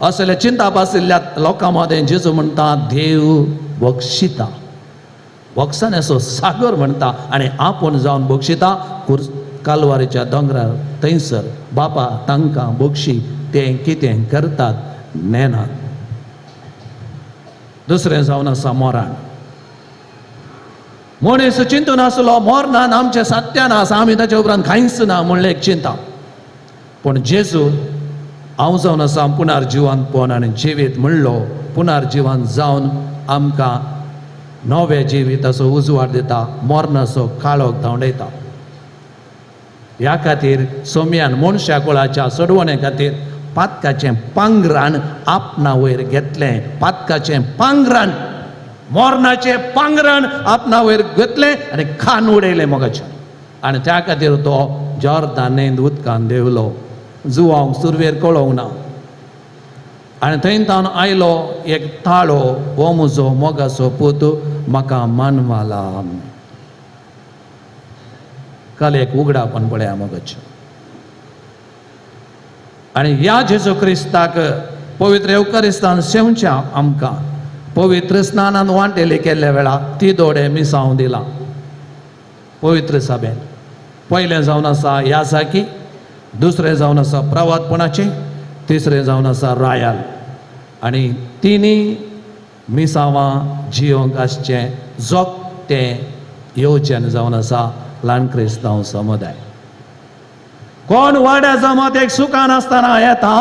असले चिंताप आशिल्ल्या लोकां मदें जेजू म्हणटा देव बक्षिता बक्षाण्याचो सागर म्हणटा आनी आपूण जावन बक्षिता कालवारीच्या दोंगरार थंयसर बापा तांकां बक्षी तें कितें करतात नेनात दुसरें जावन आसा मोराण मनीस चिंतून आसलो मोरणान आमचें सत्यान आसा आमी ताचे उपरांत कांयच ना म्हणलें एक चिंता पूण जेजू हांव जावन आसा पुनर्जिवान पोवन आनी जिवीत म्हणलो पुनर्जिवान जावन आमकां नवे जिविताचो उजवाड दिता मोरणाचो काळोख धांवडयता ह्या खातीर सोम्यान मनशा कुळाच्या सडवणे खातीर पातकाचें पांगरान आपणा वयर घेतलें पातकाचें पांगरान मोरणाचें पांगरान आपणा वयर घेतलें आनी खान उडयलें मोगाचें आनी त्या खातीर तो जॉर्दान न्हंयेंत उदकान देंवलो जुवांक सुरवेर कळोंक ना आनी थंयतान आयलो एक ताळो हो म्हजो मोगाचो पूत म्हाका मानवाला काल एक उगडापण पळया मोगाचें आनी ह्या जेजू क्रिस्ताक पवित्र एवकारिस्तान सेवच्या आमकां पवित्र स्नानान वांटेली केल्ल्या वेळार ती दोडे मिसांव दिला पवित्र सभेन पयलें जावन आसा याजाकी दुसरें जावन आसा प्रवादपणाचें तिसरें जावन आसा रायाल आनी तिनी मिसांवां जियोंक आसचें जोगतें येवचें जावन आसा ल्हान क्रिस्तांव समुदाय कोण वाड्या जमात एक सुखान आसतना येता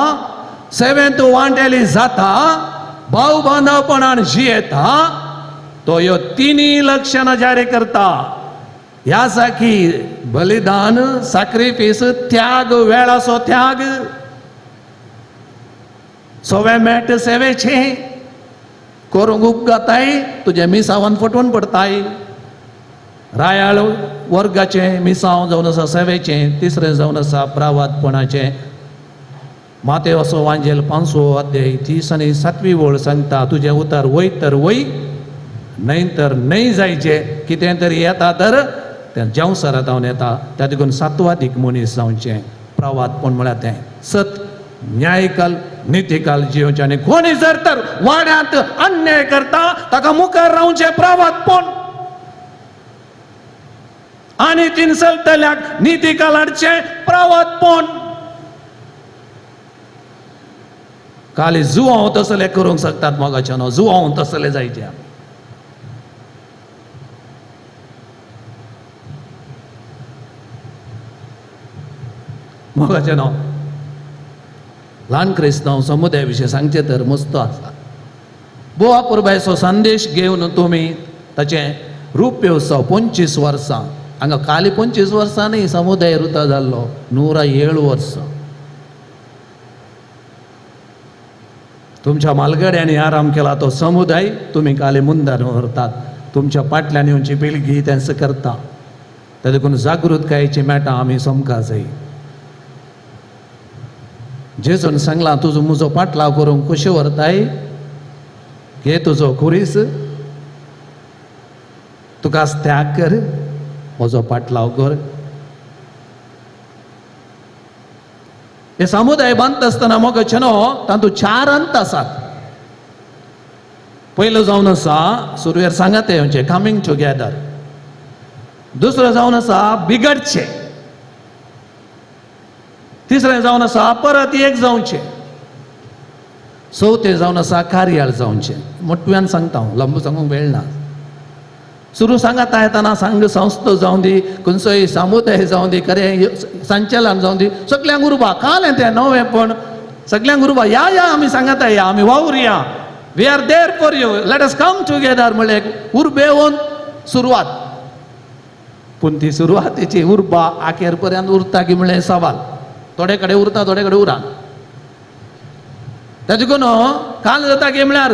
सेवेंत वांटेली जाता भाव बांदवपणान जियेता तो ह्यो तिनी लक्षणां जारी करता ह्या साकी बलिदान सॅक्रिफीस त्याग वेळाचो त्याग सोवे मेट सेवेचें करूंक उपगताय तुजे मिसांवान फटवून पडताय रायाळ वर्गाचें मिसांव जावन आसा सेवेचें तिसरें जावन आसा प्रावादपणाचें माते असो वांजेल 5 अध्याय 30 आनी 7वी ओळ सांगता तुजें उतर वय तर वय न्हय तर न्हय जायचें कितें तरी येता तर तें जेवसरांत जावन येता त्या देखून सात्वादीक मनीस जावचें प्रवादपण म्हळ्यार तें सत न्यायकाल नितीकाल जिवचें आनी कोणी जर तर वाड्यांत अन्याय करता ताका मुखार रावचें प्रवादपण आनी तीन चलतल्याक नितीकाल हाडचें प्रवादपण खाली जुवांव तसले करूंक शकतात मोगाचे न्हू, जुवांव तसले जायचे. मोगाचे न्हू ल्हान क्रिस्तांव समुदाया विशीं सांगचे तर मस्त आसा. बोवा पुरबायचो संदेश घेवन तुमी ताचें रूपयोत्सव 25 वर्सां हांगा खाली 25 वर्सां न्ही समुदाय रुता जाल्लो 107 वर्सां. तुमच्या मालगड्यांनी आराम केला तो समुदाय तुमी खाली मुंदार व्हरतात. तुमच्या फाटल्यान येवची पिळगी तेंच करता. ताका लागून जागृतकायेची मेटां आमी समका जाय. जेजून सांगलां तुजो म्हजो पाटलाव करूंक कशें व्हरताय, घे तुजो खुरीस, तुकाच त्याग कर, म्हजो पाटलाव कर. हे समुदाय बांदता आसतना मोगाचे न्हू तातूंत 4 अंत आसात. पयलो जावन आसा सुरवेर सांगात येवचें कमिंग टुगेदर. दुसरो जावन आसा बिगडचे. तिसरें जावन आसा परत एक जावचें. चवथें जावन आसा कार्याळ जावचें. मोठ्यान सांगता हांव, लंब सांगूंक वेळ ना. सुरू सांगाता येताना संघ संस्था जावं दी, खंयचोय समुदाय जावं दी, खरें संचालन जावं दी, सगल्यांक उर्बा काल तें नवें पण सगल्यांक उर्बा या आमी सांगाता या आमी वावुरया, we are there for you, let us come together म्हणले उर्बेवून सुरवात. पूण ती सुरवातेची उर्बा आखेर पर्यंत उरता की म्हणलें सवाल. थोडे कडेन उरता, थोडे कडेन उरना. ताजे करून काल जाता की म्हळ्यार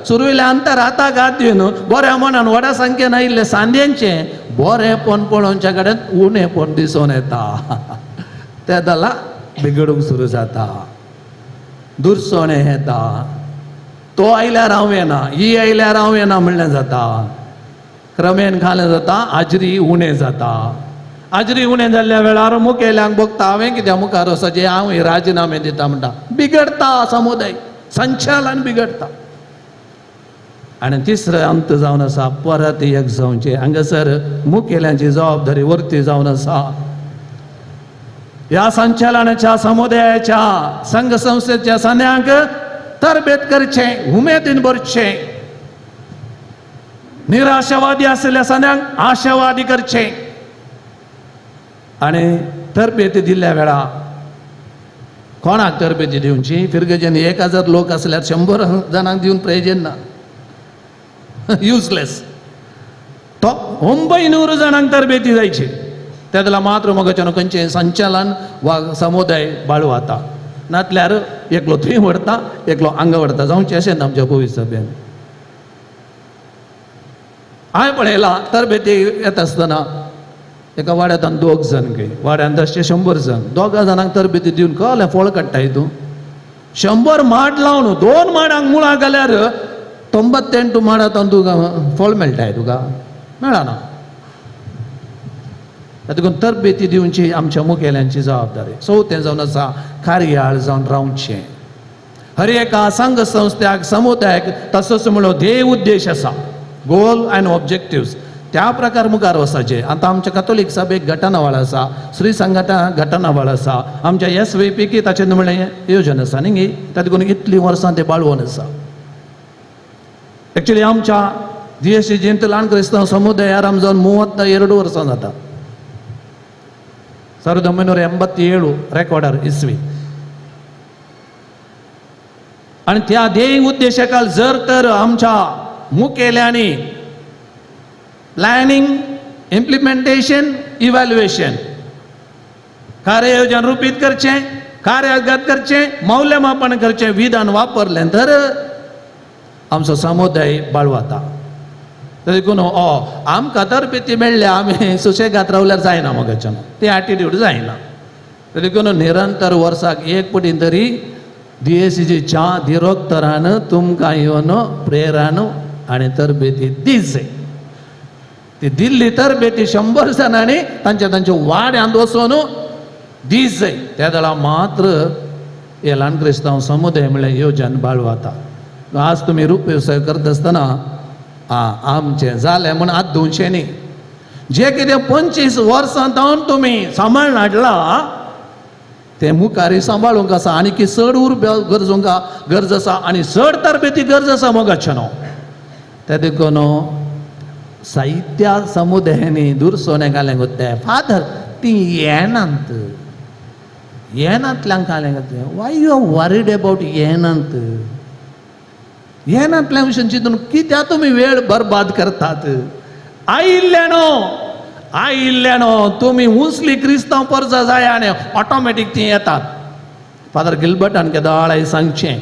सुरवेल्या अंतर आतां घात दिवन बऱ्या मनान व्हडा संख्येन आयिल्ले सांद्यांचें बरेंपण पळोवच्या कडेन उणेपण दिसून येता. ते जाला बिगडूंक सुरू जाता, दुरसोणें येता. तो आयल्यार हांव येना, ही आयल्यार हांव येना म्हणलें जाता. क्रमेन खालें जाता, हाजरी उणें जाता. हाजरी उणें जाल्ल्या वेळार मुखेल्यांक बघता हांवें कित्याक मुखार वचचें, हांव राजिनामे दिता म्हणटा. बिगडता समुदाय, संचालन बिगडता. आनी तिसरो अंत जावन आसा परत एक जावचें. हांगासर मुखेल्यांची जबाबदारी वर्ती जावन आसा. ह्या संचालनाच्या समुदायाच्या संघ संस्थेच्या सन्यांक तरबेत करचें, उमेदीन भरचें. निराशावादी आशिल्ल्या सन्यांक आशावादी करचें. आनी तरबेती दिल्ल्या वेळा कोणाक तरबेती दिवची? फिरगेजेन 1000 लोक आसल्यार 100 जाणांक दिवन प्रयोजन ना. युजलेस. तो 900 जाणांक तरबेती जायची. तेदला मात्र मोगाचें खंयचें संचालन वा समुदाय बाळू आता. नातल्यार एकलो थंय व्हरता, एकलो हांगा व्हरता. जावचें अशें ना आमच्या पवित्र सभेन. हांवें पळयलां तरबेती येता आसतना एका वाड्यांत 2 जण घे, वाड्यान 100 जण, 2 जाणांक तरबेती दिवन कळ्ळें फळ काडटाय तूं. 100 माड लावन 2 माडांक मुळां घाल्यार 98 माडांत तुका फळ मेळटाय, तुका मेळना. देखून तरबेती दिवची आमच्या मुखेल्यांची जबाबदारी. चवथें जावन आसा कार्याळ जावन रावचें. हर एका संघ संस्थ्याक समुदायाक तसोच म्हणून ध्येय उद्देश आसा, गोल एंड ऑब्जेक्टिव्स. त्या प्रकार मुखार वचचे. आता आमच्या कॅथोलिक सभेक घटनावळ आसा, श्री संघटना घटनावळ आसा, आमच्या SVP ताचें म्हणलें येवजन आसा न्ही. ताका लागून इतलीं वर्सां ते बाळवून आसा. एक्चुअली आमच्या DSC जयंत ल्हान क्रिस्तांव समुदाय आराम जावन 32 वर्सां जाता. 1987 रेकॉर्डर इसवी. आनी त्या ध्येय उद्देशाखाल जर तर आमच्या मुखेल्यांनी प्लॅनिंग, इम्प्लिमेंटेशन, इव्हॅल्युएशन कार्य येवजन रूपीत करचें, कार्यागत करचें, मौल्यमापन करचें विधान वापरलें तर आमचो समुदाय बाळवाता. देखून आमकां तरबेती मेळ्ळ्या आमी सुशेगाद रावल्यार जायना मोगाच्यान, ते एटिट्यूड जायना. देखून निरंतर वर्साक एक पटीन तरी DSCच्या दिरोक्तरान तुमकां येवन प्रेरान आनी तरबेती दीस जाय. ती दिल्ली तरबेती 100 जाणांनी तांच्या वाड्यांत वचून दीस जाय. त्या वेळा मात्र हे ल्हान क्रिस्तांव समुदाय म्हणल्यार येवजन बाळवाता. आज तुमी रूप व्यवसाय करता आसतना आमचें जालें म्हूण हात धुवचें न्ही. जें कितें 25 वर्सां जावन तुमी सांबाळून हाडलां ते मुखारी सांबाळूंक आसा आनी की चड उर्बे गरज आसा आनी चड तरबेती गरज आसा मोगाचे न्हू ते देखून साहित्य समुदायांनी दूर सोने घालें गोते फादर ती येनांतल्यान घालें गोते why you are worried about येनांतल्या विशयी चिंतून कित्याक तुमी वेळ बरबाद करतात आयिल्ल्यानो तुमी उंचली क्रिस्तांव परजा जाय आनी ऑटोमॅटीक ती येतात फादर गिल्बर्टान केदाळ सांगचें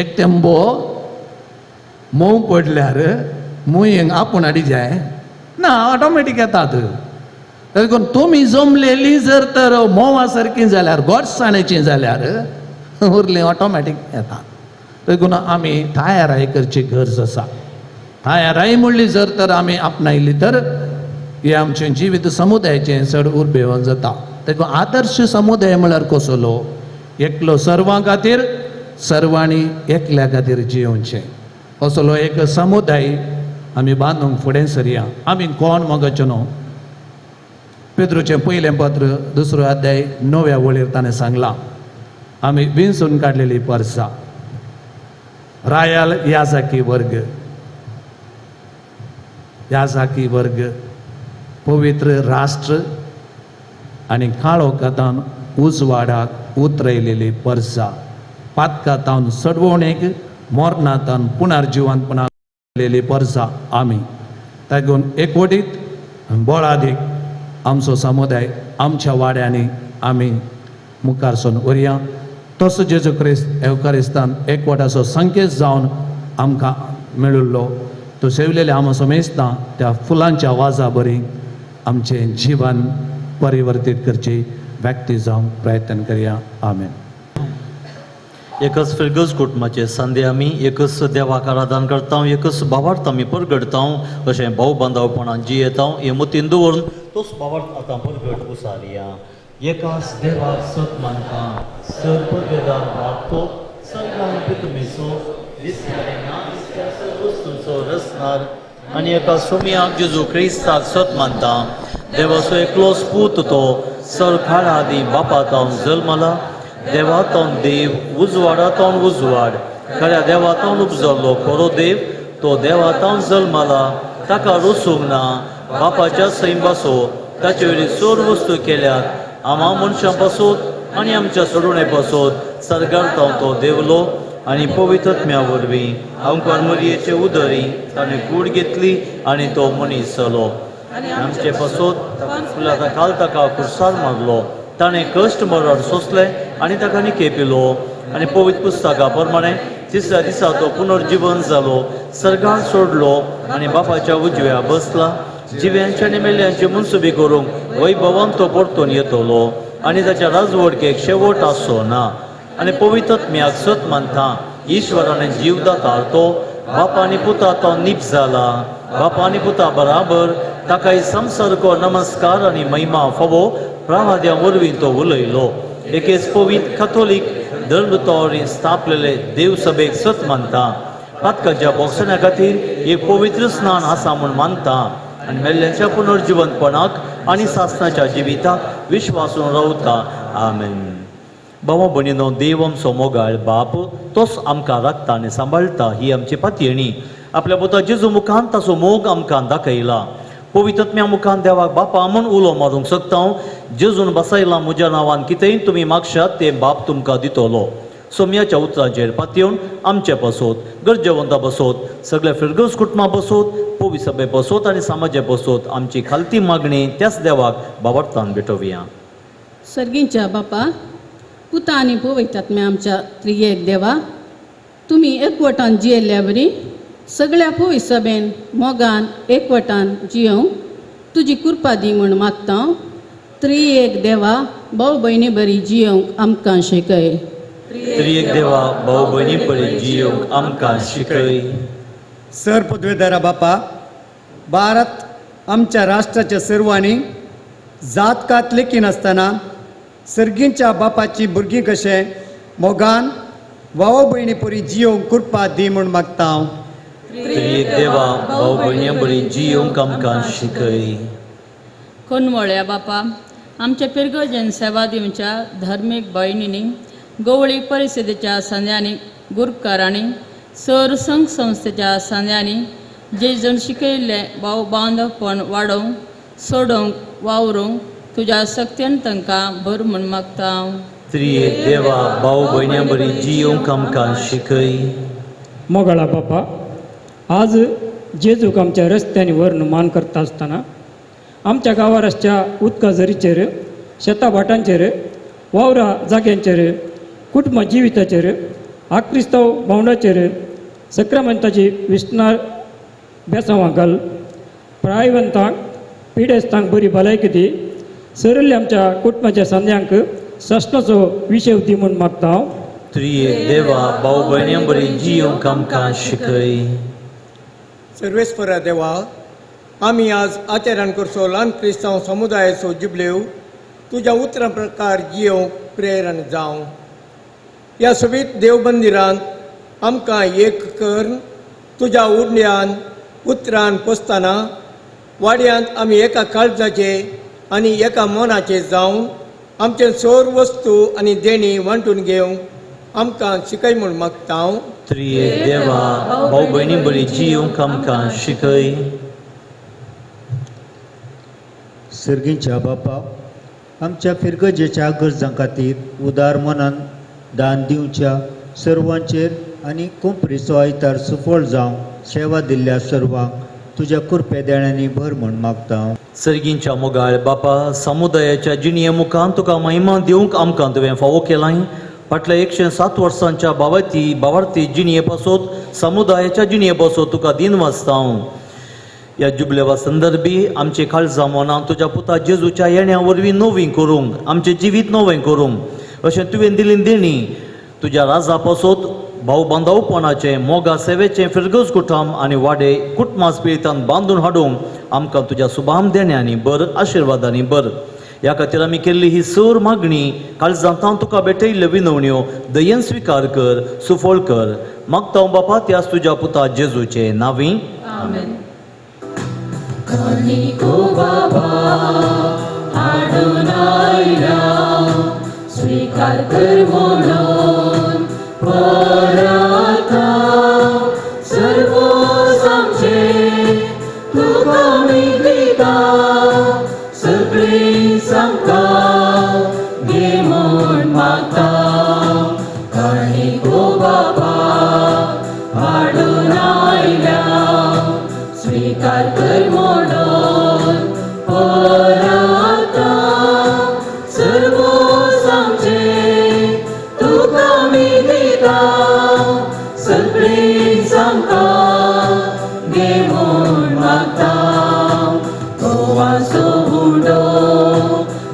एक तेंबो मोव पडल्यार मोयेंक आपूण हाडी जाय ना ऑटोमॅटीक येतात देखून तुमी जमलेली जर तर मोवा सारकी जाल्यार गोडसाणेची जाल्यार उरली ऑटोमॅटीक येतात देखून आमी थायाराय करची गरज आसा थायाराय म्हणली जर तर आमी आपणायली तर हे आमचें जिवीत समुदायाचें चड उर्बेवन जाता देखून आदर्श समुदाय म्हळ्यार कसलो एकलो सर्वां खातीर सर्वांनी एकल्या खातीर जियोवचें असलो एक समुदाय आमी बांदूंक फुडें सरया आमी कोण मोगाचे न्हू पेद्रूचें पयलें पत्र 2 अध्याय 9व्या वळेर ताणें सांगलां आमी विंचून काडलेली परसां रायल याजाकी वर्ग पवित्र राष्ट्र आनी काळो कातान उजवाडाक उतरयलेली परसां पातकातावन सडवणेक मोरनातान पुनर्जिवंतपणाक लेली परसां आमी ताकून एकवटीत बोळादीक आमचो समुदाय आमच्या वाड्यांनी आमी मुखारसून व्हरया तसो जेजू क्रिस्त एवकारिस्तान एकवटाचो संकेत जावन आमकां मेळिल्लो तो सेवलेले आमी समेजता त्या फुलांच्या वाजा बरी आमचें जिवन परिवर्तीत करची व्यक्ती जावंक प्रयत्न करया आमेन एकच फिरगज कुटुंबाचे संदे आमी एकच देवाक आराधन करता एकच भावार्थ आमी परगडता अशें भाव बांदवपणान जियेता हे मतीन दवरून तोच भावार्थ आतां परगट उसारया एकाच देवाक सत मानता सर्व वेदान वागतो सर्वान पितुमेचो दिसणारे ना दिसता सर्व वस्तूंचो रचणार आनी एका सोम्याक जेजू क्रिस्ताक सत मानता देवाचो एकलोच पूत तो सर खाडा आदी बापातावन जल्मला देवातावन देव उजवाडातावन उजवाड खऱ्या देवातावन उपजल्लो खरो देव तो देवातावन जल्मला ताका रुसूंक ना बापाच्या सैम बसो ताचे वयली चड वस्तू केल्यात आमा मनशां पासत आनी आमच्या सोडुणे पासत सरगारतावन तो देवलो आनी पवित्रत्म्या वरवीं आमकां मरयेचे उदरी ताणें कूड घेतली आनी तो मनीस जालो आमचे पासत फुलां काल ताका कुर्सार मारलो ताणें कश्ट मरण सोंसलें आनी ताका निकेपिलो आनी पवित्र पुस्तका प्रमाणे तिसऱ्या दिसा तो पुनर्जीवन जालो सर्गार सोडलो आनी बापाच्या उजव्या बसला जिव्यांचे आनी मेल्यांचे मनसुबी करूंक वैभवान तो परतून येतलो आनी ताच्या राजवडकेक शेवट आसचो ना आनी पवित्रत्म्याक सत मानता ईश्वरान जीव दातार तो बापा आनी पुता तो नीप जाला बापा आनी पुता बराबर ताकाय संसारको नमस्कार आनी महिमा फावो प्रवाद्या वरवीं तो उलयलो एकेच पवित्र कॅथोलीक धर्मतोरी स्थापलेले देवसभेक सत मानता पातकाच्या बोगसण्या खातीर एक पवित्र स्नान आसा म्हूण मानता आनी मेल्ल्यांच्या पुनर्जिवंतपणाक आनी सासणाच्या जिविताक विश्वासून रावता आमेन भावा भयणीनो देव आमचो मोगाळ बाप तोच आमकां राखता आनी सांबाळटा ही आमची पातयणी आपल्या पुता जेजू मुखान ताचो मोग आमकां दाखयला पवित्रत्म्या मुखान देवाक बापा म्हूण उलो मारूंक शकता जेजून बसयलां म्हज्या नांवान कितेंय तुमी मागशात तें बाप तुमकां दितलो सोम्याच्या उतराचेर पातयेवन आमचे बसोत गरजेवंतां बसोत सगळे फिरगस कुटुंबां बसोत पवित्र सभे बसोत आनी समाजे बसोत आमची खालती मागणी त्याच देवाक बाबर्थान भेटोवया सर्गींच्या बापा पुता आनी पवित्रात्म्या आमच्या त्रियेक देवा तुमी एकवटान जियेल्ल्या बरी सगळ्या पवित्र सभेन मोगान एकवटान जियोंक तुजी कृपा दी म्हूण मागता त्रियेक देवा भाव भयणी बरी जियोंक आमकां शिकय त्रियेक देवा भाव भयणी बरी जियोंक आमकां शिकय सर पदवेदारा बापा भारत आमच्या राष्ट्राच्या सर्वांनी जात कात लेखी नासतना सर्गींच्या बापाची भुरगीं कशें मोगान भाव भयणी परी जियोंक कृपा दी म्हूण मागता हांव त्रियेक देवा भाव भयणी बरी जियोंक आमकां शिकय कोनवळ्या बापा आमच्या पिरगोजन सेवा दिवच्या धार्मीक भयणींनी गवळी परिस्थितीच्या संद्यांनी गुरकारांनी सर संघ संस्थेच्या संद्यांनी जे जण शिकयल्ले भाव बांदवपण वाडोवंक सोडोवंक वावरूंक तुज्या सक्तीन तांकां भर म्हूण मागता हांव. त्रियेक देवा भाव भयण्यां बरी जियोंक आमकां शिकय. मोगळा बापा, आज जेजूक आमच्या रस्त्यांनी व्हरून मान करता आसतना आमच्या गांवा रस्त्या उदका झरीचेर शेताभाटांचेर वावरा जाग्यांचेर कुटुंब जिविताचेर आक्रिस्तांव भावंडाचेर सक्रामेंताची विस्तार बेसांवां घाल. प्रायवंतांक पिडेस्तांक बरी भलायकी दी. सरिल्ल्या आमच्या कुटुंबाच्या संद्यांक सस्नाचो विशय दी म्हूण मागता हांव. त्रियेक देवा भाव भयण्यां बरी जियोंक आमकां शिकय. सर्वेस्परा देवा, आमी आज आचरण करचो ल्हान क्रिस्तांव समुदायाचो जुबलेव तुज्या उतरां प्रकार जियोंक प्रेरण जावं. ह्या सोबीत देव मंदिरांत आमकां एक कर. तुज्या उडण्यान उतरान पोसतना वाड्यांत आमी एका काळजाचे आनी एका मनाचे जावन आमचे सोर वस्तू आनी देणी वांटून घेवंक आमकां शिकय म्हूण मागता हांव. त्रियेक देवा भाव भयणी बरी जियोंक आमकां शिकय. सर्गींच्या बापा, आमच्या फिरगजेच्या गरजां खातीर उदार मनान दान दिवच्या सर्वांचेर आनी कोंपरीचो आयतार सुफळ जावं सेवा दिल्ल्या सर्वांक तुज्या कुरपे देण्यानी भर म्हूण मागता हांव. सर्गींच्या मोगाळ बापा, समुदायाच्या जिणये मुखान तुका महिमा दिवंक आमकां तुवें फावो केलाय. फाटल्या 107 वर्सांच्या भावार्थी जिणये पासत समुदायाच्या जिणये पासत तुका दिन वाचता हांव. ह्या जुबलेवा संदर्भी आमची काळजां मनां तुज्या पुता जेजूच्या येण्या वरवीं नवीं करूंक, आमचें जिवीत नवें करूंक अशें तुवें दिल्ली देणी तुज्या राजा पासत भाव बांदवपणाचें मोगा सेवेचें फिरगज कुटुंब आनी वाडे कुटुंबा पिळितान बांदून हाडूंक आमकां तुज्या सुभाम देण्यांनी बर आशिर्वादांनी बर. ह्या खातीर आमी केल्ली ही सर मागणी काळजांतां तुका भेटयल्ल्यो विनवण्यो दयेन स्विकार कर, सुफळ कर. मागता हांव बापा त्याच तुज्या पुता जेजूचे नांवीं. आमेन. कानिको बाबा हाडून आयला, स्वीकार कर म्हणून परत सर्वोस आमचे तुका दिता. सगळी आमकां घे म्हूण मागता. कानिको बाबा हाडून आयला, स्वीकार कर म्हणून परत सर्वोस आमचे तुका दिता. सगळी आमकां घे म्हूण मागता. गोवाचो हुंडो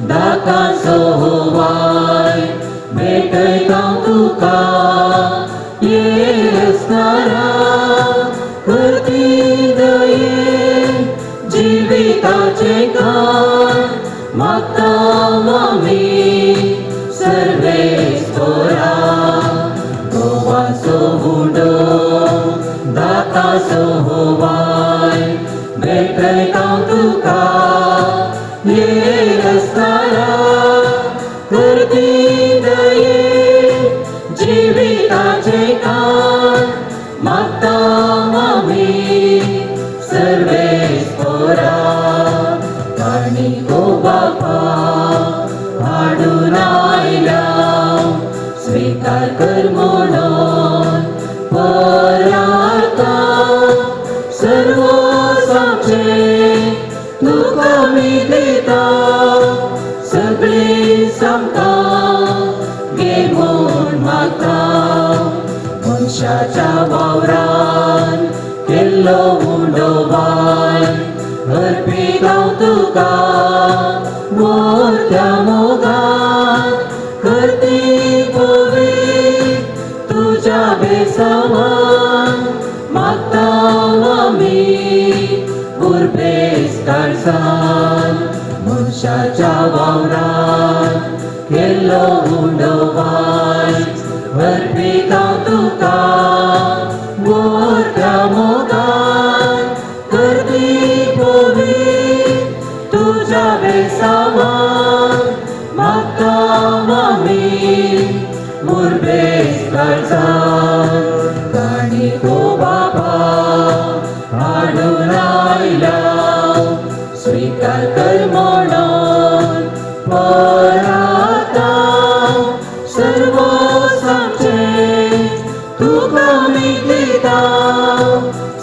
दाकाचो वाय भेटयता तुका येसनारा. करती दये जिविताचे काळ मागता आमी सर्वेस्परा. गोवाचो हुंडो दाकाचो वाय भेटयता तुका येसनारा. करती दये जिविताचे काळ मागता आमी सर्वेस्परा. कानिको बापा हाडून आयला, स्वीकार कर म्हणून परत सर्वोस आमचे तुका दिता. सगळी आमकां घे म्हूण मागता. मनशाच्या वावरान केल्लो हुंडो वाय अर्पीत हांव तुका मोठ्या मोगान. करती पवित्र तुज्या बेसावान मागता आमी उर्बेस काळजान. मनशाच्या वावरान केल्लो हुंडो वाय अर्पीत हांव तुका मोठ्या मोगान. करती पवित्र तुज्या बेसावान उर्बेस काळजान काणी तो बाबा हाडून आयला स्वीकार कर म्हणून पराता सर्व सांगचे तुका मी दिता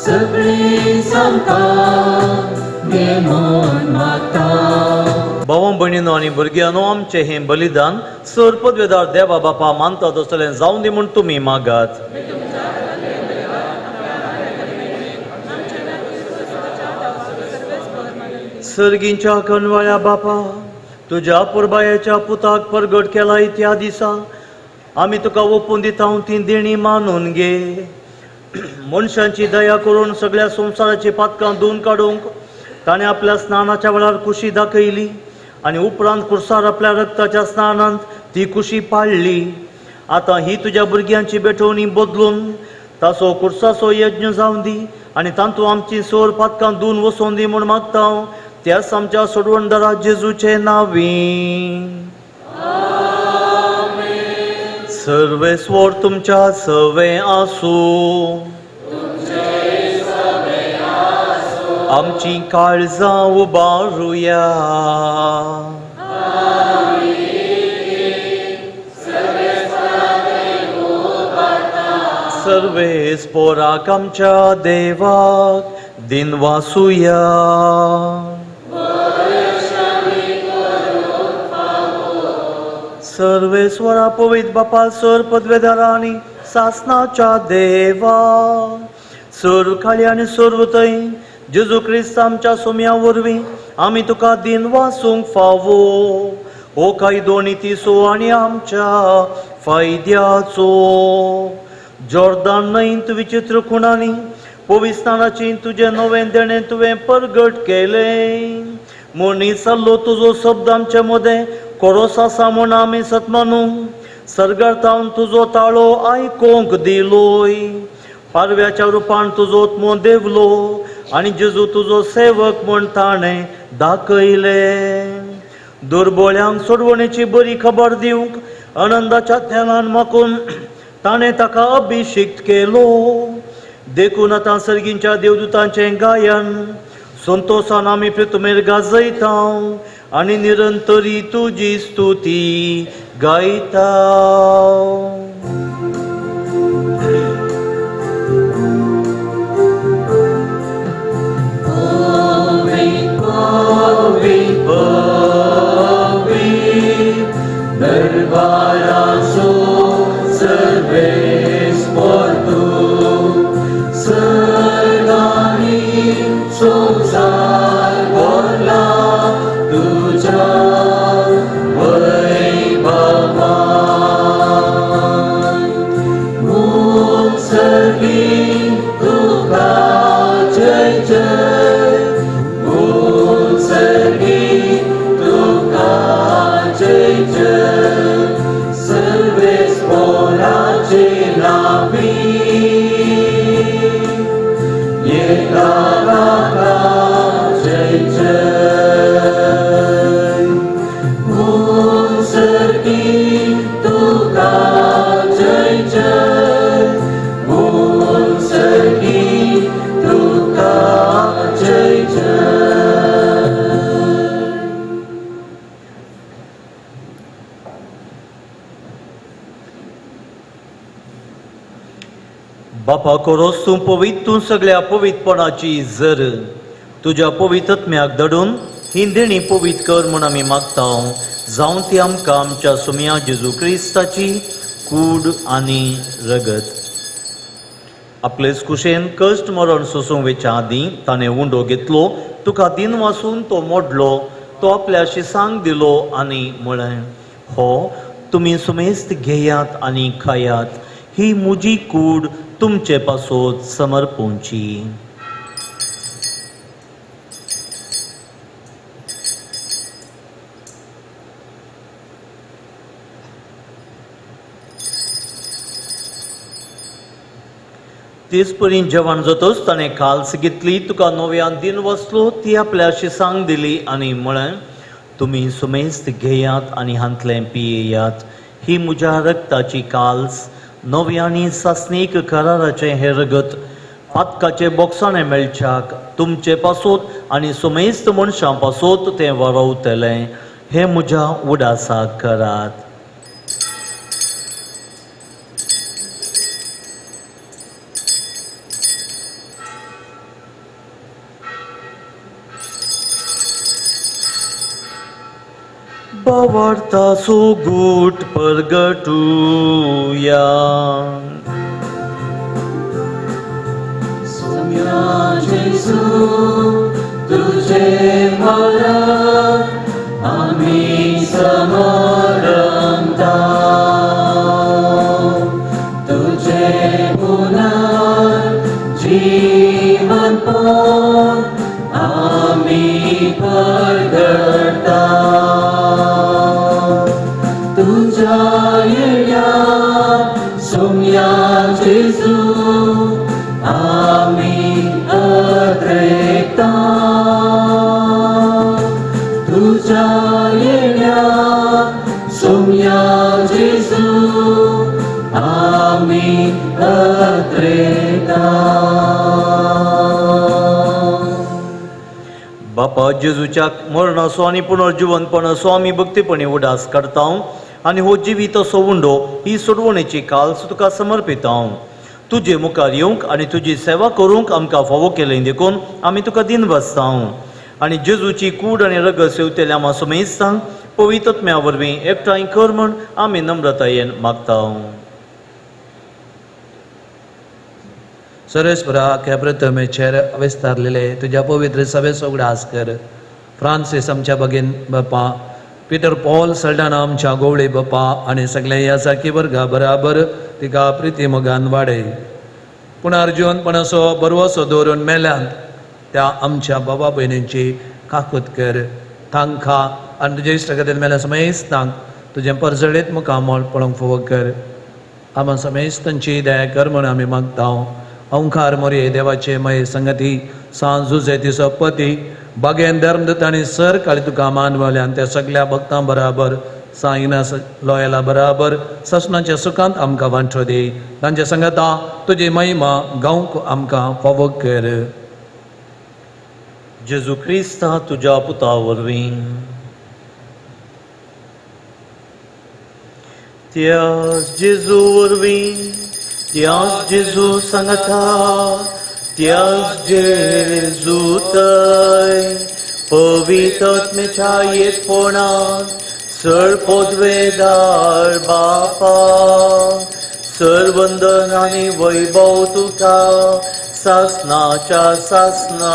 सगळी सांगता घे म्हूण मागता. भावां भयणीनो आनी भुरग्यांनो, आमचें हें बलिदान सर पदवेदार देवा बापा मानतात तसलें जावं दी म्हूण तुमी मागात. सर्गींच्या कणवाळ्या बापा, तुज्या पुरबायेच्या पुताक परगट केला त्या दिसा आमी तुका ओपून दिता ती देणी मानून घे. मनशांची दया करून सगळ्या संवसाराची पातकां धुवन काडूंक ताणें आपल्या स्नानाच्या वेळार खुशी दाखयली आनी उपरांत कुर्सार आपल्या रक्ताच्या स्नानांत ती खुशी पाळली. आतां ही तुज्या भुरग्यांची बेठवणी बदलून ताचो कुर्साचो यज्ञ जावं दी आनी तातूंत आमची सोर पातकां धुवन वसोवन दी म्हूण मागता हांव त्याच आमच्या सोडवणदारा जेजूचे नांवी. सर्वेस्वर तुमच्या सवे आसूं. आमची काळजां उबारुया. सर्वेस्पराक आमच्या देवाक दिन वासुया. सर्वेस्वरा पवित्र बापा सर पदवेदारा आनी सासणाच्या देवा सर खाली आनी सर्वतय जेजू क्रिस्त आमच्या सोम्या वरवीं आमी तुका दिन वासूंक फावो. हो कायदो नितीसो आनी आमच्या फायद्याचो. जॉर्दान न्हंयत विचित्र खुणांनी पवित्राची तुजें नवें देणें तुवें परगट केलें. मनीस जाल्लो तुजो शब्द आमचे मदें कोरोस आसा म्हूण आमी सतमानू. सर्गार्थावन तुजो ताळो आयकोंक दिलोय. पारव्याच्या रुपान तुजो आत्मो देवलो आनी जेजू तुजो सेवक म्हूण ताणें दाखयलें. दुर्बळ्यांक सोडवणेची बरी खबर दिवंक आनंदाच्या तेलान माकून ताणें ताका अभिषेक केलो. देखून आतां सर्गींच्या देवदूतांचें गायन संतोशान आमी प्रितुमेर गाजयता आनी निरंतरी तुजी स्तुती गायता. दरबाराचो सर्वेस्पर तूं सर्गांनी संवसार भरला तुज्या वैभवान. मुत्सर्गी तुका जय जय. मुत्सर्गी तुका जय जय. सर्वेस्पराचे नावी येकाराका जय जय. मुत्सर्गी तुका जय जय. मुत्सर्गी तुका जय जय. बापा कोरोस तूं पवित्र तूं सगळ्या पवित्रपणाची जर तुज्या पवित्रत्म्याक धडून ही देणी पवित्र कर म्हूण आमी मागता. जावं ती आमकां आमच्या सुम्या जेजू क्रिस्ताची कूड आनी रगत. आपलेच कुशेन कश्ट मरण सोसूंक वेच्या आदीं ताणें उंडो घेतलो. तुका दिन वासून तो मोडलो. तो आपल्या शिसांक दिलो आनी म्हळें, हो तुमी सुमेस्त घेयात आनी खायात. ही म्हजी कूड तुमचे पासोत समर्पोवची. तेच परीन जेवण जातच ताणें काल्स घेतली. तुका नव्यान दिन वसलो. ती आपल्या शिसांक दिली आनी म्हळें, तुमी सुमेस्त घेयात आनी हांतलें पियेयात. ही म्हज्या रक्ताची काल्स नवे आनी सासणीक कराराचें हें रगत पातकाचे बोक्साणे मेळच्याक तुमचे पासोत आनी सुमेस्त मनशां पासोत तें वारवतलें हें म्हज्या उडासाक करात. Bavarta so gut परगटूया. सोम्या जेसू तुझे मरण आम्ही समरमता तुझे पुनर्जीवन पण आम्ही परगटता तुझ्या येण्या सोम्या जेसू आम्ही अद्रेकता तुझ्या येण्या सोम्या जेसू आम्ही अद्रेकता. बापा जेजूच्या मरणाचो आनी पुनर्जीवनपणाचो आमी भक्तीपणी उडास करता आनी हो जिवीत असो उंडो ही सोडवणेची काल्स तुका समर्पिता. तुजे मुखार येवंक आनी तुजी सेवा करूंक आमकां फावो केलें देखून आमी तुका दिन बसता आनी जेजूची कूड आनी रगत सेवतेल्या आमा सुमेस्तांक पवित्रत्म्या वरवीं एकठांय कर म्हण आमी नम्रतायेन मागता. सर्वेस्परा ह्या प्रथमेचेर विस्तारलेले तुज्या पवित्र सभेचो उगडास कर. फ्रांसीस आमच्या भगीन बापा, पीटर पॉल सल्डाना आमच्या गोवळे बापा आनी सगळे यासाकी वर्गा बराबर तिका प्रिती मोगान वाडय. पुनर्जीवनपणाचो बरवसो दवरून मेल्यांत त्या आमच्या बाबा भयणींची काकूत कर. तांकां आनी तुजे इश्ट खातीर मेल्या समेस्तांक तुजें परजळीत मुखामोल पळोवंक फावो कर. आमी समेस्तांची दया कर म्हूण आमी मागता. ओंकार मोरये देवाचे मये संगती सांज जुजे तिचो पती बागेन धर्मदत्त आनी सर काळी तुका मानवल्यान त्या सगळ्या भक्तां बराबर साईना लॉयला बराबर ससनाच्या सुखांत आमकां वांटो दी. तांच्या संगता तुजी महिमा गावंक आमकां फावो कर. जेजू क्रिस्ता तुज्या पुता वरवीं त्या जेजू वरवीं त्याच जेजू सांगता त्याच जेजू थंय पवित्रत्मेच्या एकपणान सर पदवेदार बापा सर वंदन आनी वैभव तुका सासनाच्या सासनाक.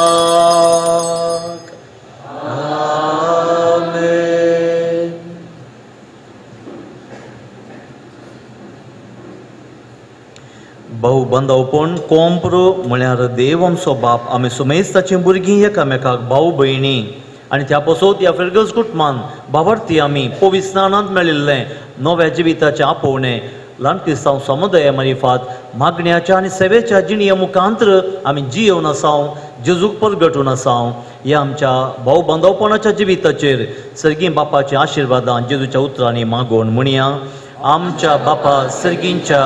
आमेन. भाऊ बांदवपण कोंप्रो म्हळ्यार देव आमचो बाप. आमी सुमेस्ताची भुरगीं एकामेकाक भाऊ भयणी आनी त्या पासत ह्या फिरगस कुटुंबान भावार्थी आमी पवित्र स्नानांत मेळिल्लें नव्या जिविताचें आपोवणें ल्हान क्रिस्तांव समुदाया मार्फत मागण्याच्या आनी सेवेच्या जिणये मुखांतर आमी जियेवन आसाव जेजूक परगटून आसाव. ह्या आमच्या भाऊ बांदवपणाच्या जिविताचेर सर्गीं बापाचें आशिर्वादां जेजूच्या उतरांनी मागोवन म्हणया. आमच्या बापा सर्गींच्या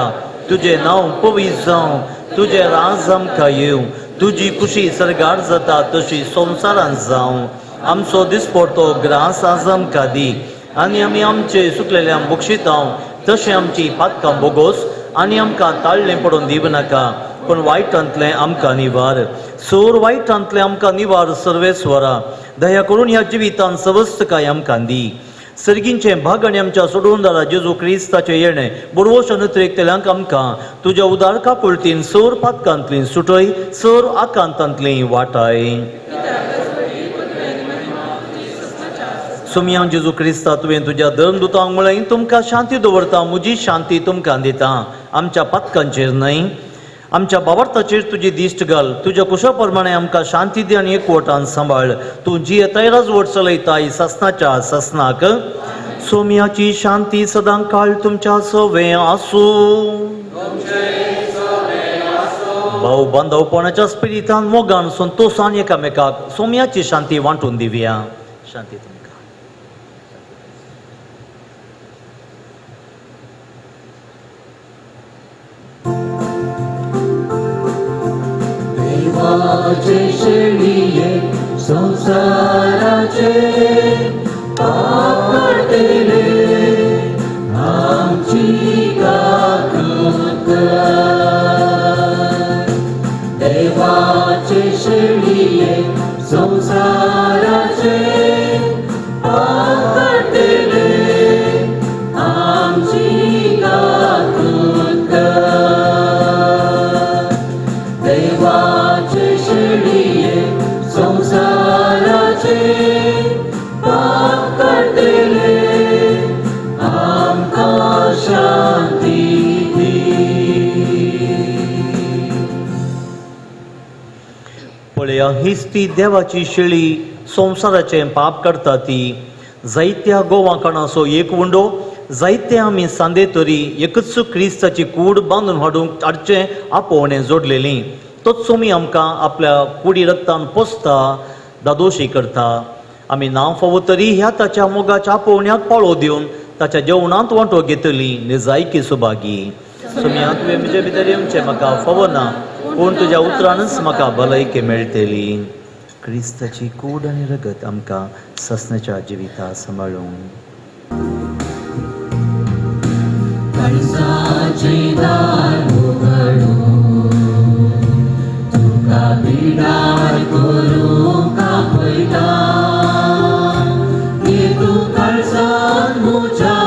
तुजें नांव पवित्र जावं, तुजें राज आमकां येवं, तुजी खुशी सरगार जाता तशी संवसारांत जावं. आमचो दिसपडतो ग्रास आज आमकां दी आनी आमी आमचे सुकलेल्यांक बक्षितांव तशें आमची पातकां बोगोस आनी आमकां ताळ्ळें पडोवन दिव नाका पूण वायटांतलें आमकां निवार. सोर वायटांतलें आमकां निवार सर्वेस्वरा. दया करून ह्या जिवितांत सवस्थकाय आमकां दी. सर्गींचें भाग आनी आमच्या सोडूनदारा जेजू क्रिस्ताचें येणें बरोवशें नत्रेकतेल्यांक आमकां तुज्या उदार कापुळतीन सोर पातकांतलीं सुटय, सोर आकांतांतलीं वाटाय. सुमया जेजू क्रिस्ता तुवें तुज्या धर्मदुतांक म्हळें तुमकां शांती दवरता, म्हजी शांती तुमकां दिता. आमच्या पातकांचेर न्हय आमच्या भावार्थाचेर तुजी दिश्ट घाल. तुज्या कुशा प्रमाणे आमकां शांती दी आनी एकवटान सांबाळ. तूं जी येताय राजवट चलयताय सासनाच्या सासनाक. सोम्याची शांती सदां काळ तुमच्या सवें आसूं. भाऊ बांदवपणाच्या स्पिरितान मोगान संतोषान एकामेकाक सोम्याची शांती वांटून दिवया. शांती तुमकां. देवाचे शेळिये संसाराचे पाप काढतेले आमची काकूत देवाचे शेळिये संसाराचे पाप काढतेले आमची काकूत देवाचे शेळिये संसाराचे पाप काढतेले आमकां शांती दी. पळया हीच ती देवाची शेळी संवसाराचें पाप करता ती. जायत्या गोवांकणाचो एक उंडो जायते आमी सांदे तरी एकच क्रिस्ताची कूड बांदून हाडचें आपोवणें जोडलेलीं. तोच सोमी आमकां आपल्या कुडी रक्तान पोसता दादोशी करता. आमी नांव फावो तरी ह्या ताच्या मोगाच्या आपोवण्याक पाळो दिवन ताच्या जेवणांत वांटो घेतली निजायकी सुभागी. सोम्या तुवें म्हजे भितर येवचें म्हाका फावो ना, पूण तुज्या उतरानच म्हाका भलायकी मेळटली. क्रिस्ताची कूड आनी रगत आमकां ससण्याच्या जिविता सांबाळूंक. कळसाचे दार उगडून तुका बिडार करूंक आपयता. तूं कळसांत म्हज्या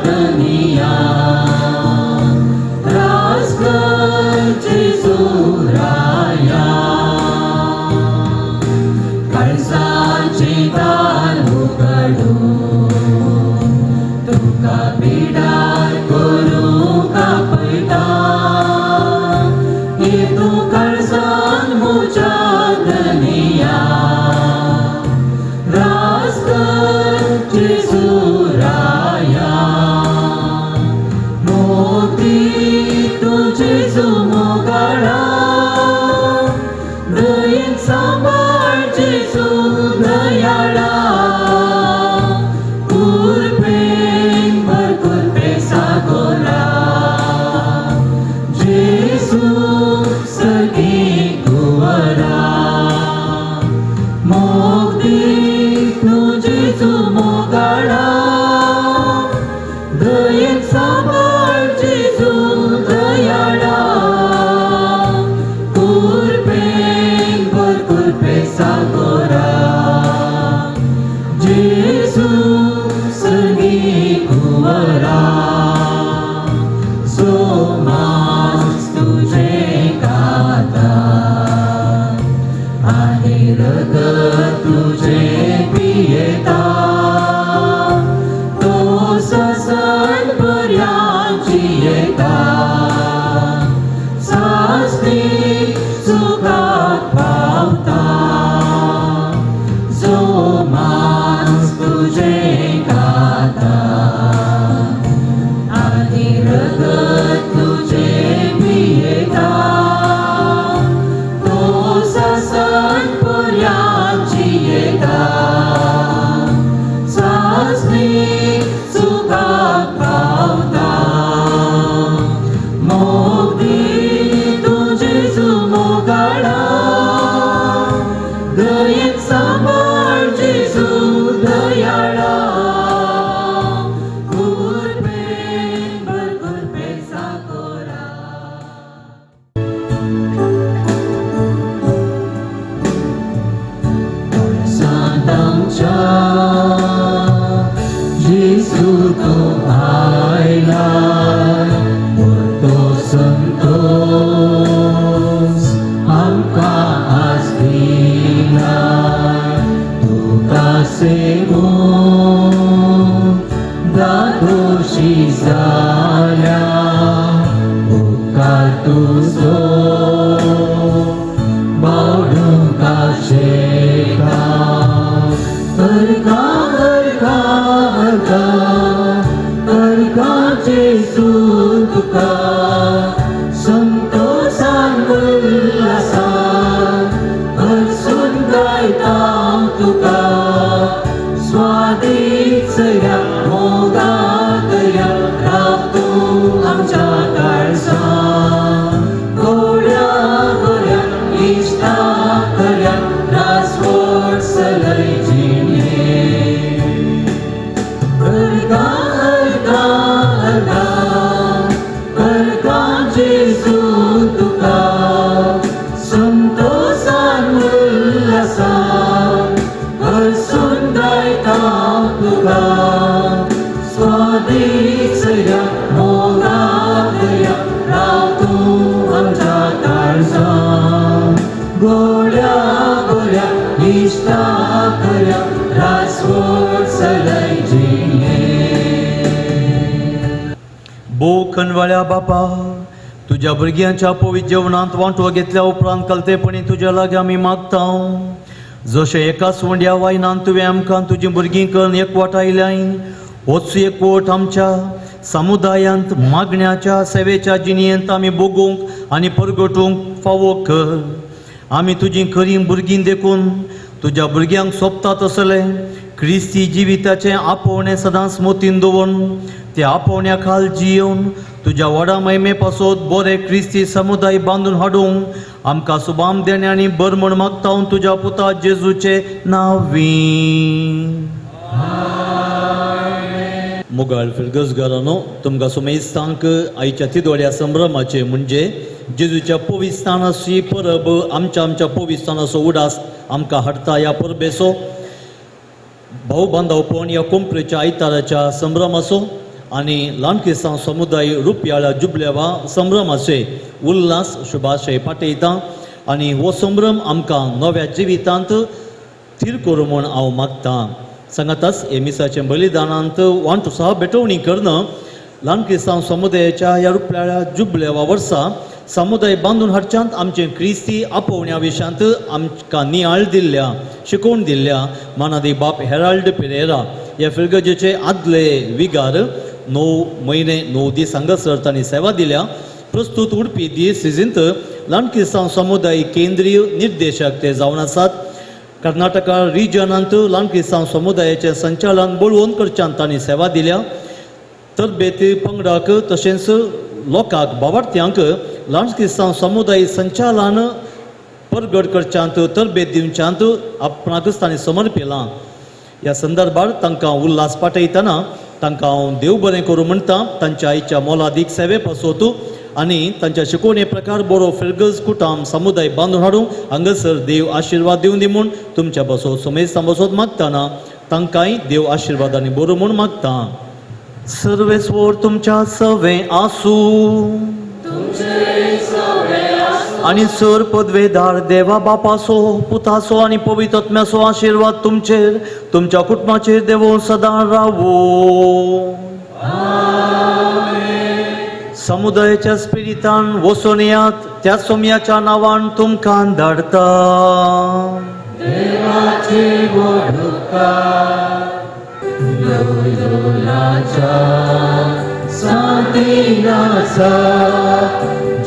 धनिया त्रास कर जेजू राया. कळसाचे दार उगडून तुका बिडार करूंक आपयता. तूं कळसांत म्हज्या धनिया त्रास कर जेजू राया. मोती तूं जेजू मोगाळा दयेन सांबाळ जेजू दयाळा. कुरपेन भर कुरपे सागोरा जेजू सगळीं कुंवरा. मोगदी तूं जेजू मोगाळा दयेन सांबाळ जेजू दयाळा. कुरपेन भर कुरपे सागोरा जेजू सगळीं कुंवरा. सो मांस तुजें खाता आनी रगत तुजें पियेता. तो ससन पर्यांत जियेता. सासणी सुखाक पावता. जो मांस तुजें खाता आनी रगत तुजें पियेता. तो ससन पर्यांत जियेता. सासणी सुखाक पावता. मोगदी तूं जेजू मोगाळा दयेन सांबाळ जेजू दयाळा. कुरपेन भर कुरपे सागोरा. कळसांत आमच्या जेजू तो आयला. तो संतोष आमकां आज दिला. तुका सेवून दादोशी जाल्या. उपकार तुजो बावडूंक आशेता. अर्घा अर्घा अर्घा अर्घा जेजू तुका संतोषान उल्हासान हरसून गायता तुका. स्वादीत सया मोगात या राव तूं आमच्या काळजांत. गोड्या बऱ्या इश्टा वळखां तुका स्वादीच या मोगात या राव तूं आमच्या काळजांत गोड्या गोड्या इश्टा खऱ्या रासवट सलय कनवाळ्या बापा, तुझ्या भुरग्यांच्या पवित्र जेवणांत वांटो घेतल्या उपरांत कलतेपणी तुज्या लागीं आमी मागता जशें एकाच वंड्या वायनान तुवें आमकां तुजीं भुरगीं करून एकवटायल्याय, होच एकवट आमच्या समुदायांत मागण्याच्या सेवेच्या जिणेंत आमी भोगूंक आनी परगटूंक फावो कर. आमी तुजीं खरीं भुरगीं देखून तुज्या भुरग्यांक सोबता तसलें क्रिस्ती जिविताचें आपोवणें सदांच मोतीन दवरून त्या आपोवण्या खाल जियोवन तुज्या व्हडा महिमे पासत बरे क्रिस्ती समुदाय बांदून हाडूंक आमकां सुबाम देणे आनी बर म्हण मागता तुज्या पुता जेजूचे नांवी. मुगाळ फिरगजगारांनो, तुमकां सुमेस्तांक आयच्या तिदोड्या संभ्रमाचे म्हणजे जेजूच्या पवित्राची परब आमच्या पवित्राचो उडास आमकां हाडटा. ह्या परबेचो भाऊ बांधवपण ह्या कोंपरेच्या आयताराच्या संभ्रमाचो आनी ल्हान क्रिस्तांव समुदाय रुपयाळ्या जुबलेवा संभ्रमाचे उल्हास शुभाशय पाटयता आनी हो संभ्रम आमकां नव्या जिवितांत थीर करूं म्हूण हांव मागतां. सांगाताच हे मिसाचें बलिदानांत वांटुसा बेटवणी करणं ल्हान क्रिस्तांव समुदायाच्या ह्या रुपयाळ्या जुबलेवा वर्सा समुदाय बांदून हाडच्यांत आमचे क्रिस्ती आपोवण्या विशयांत आमकां नियाळ दिल्ल्या शिकोवन दिल्ल्या मानादी बाप हेराल्ड पेरेरा ह्या फिरगजेचे आदले विगार 9 म्हयने 9 दीस हांगासर तांणी सेवा दिल्या. प्रस्तुत उडपी दीस सिजींत ल्हान क्रिस्तांव समुदाय केंद्रीय निर्देशक ते जावन आसात. कर्नाटका रिजनांत ल्हान क्रिस्तांव समुदायाचे संचालन बळवून करच्यांत तांणी सेवा दिल्या. तरबेती पंगडाक तशेंच लोकांक भावार्थ्यांक ल्हान क्रिस्तांव समुदाय संचालन परगट करच्यांत तरबेत दिवच्यांत आपणाकच तांणी समर्पिलां. ह्या संदर्भात तांकां उल्हास पाठयतना तांकां हांव देव बरें करूं म्हणटा. तांच्या आयच्या मोलादीक सेवे पासत आनी तांच्या शिकवणे प्रकार बरो फिरगज कुटाम समुदाय बांदून हाडूंक हांगासर देव आशिर्वाद दिवन दी म्हूण तुमच्या बसत सुमेस्तां बसत मागतना तांकांय देव आशिर्वाद आनी बरो म्हूण मागता. सर्वेस्वर तुमच्या सवे आसूं आनी सर पदवेदार देवा बापाचो पुताचो आनी पवित्र आत्म्याचो आशिर्वाद तुमचेर तुमच्या कुटुंबाचेर देवो सदां रावो. समुदायाच्या स्पिरितान वचून येयात त्या सोम्याच्या नांवान तुमकां धाडटा.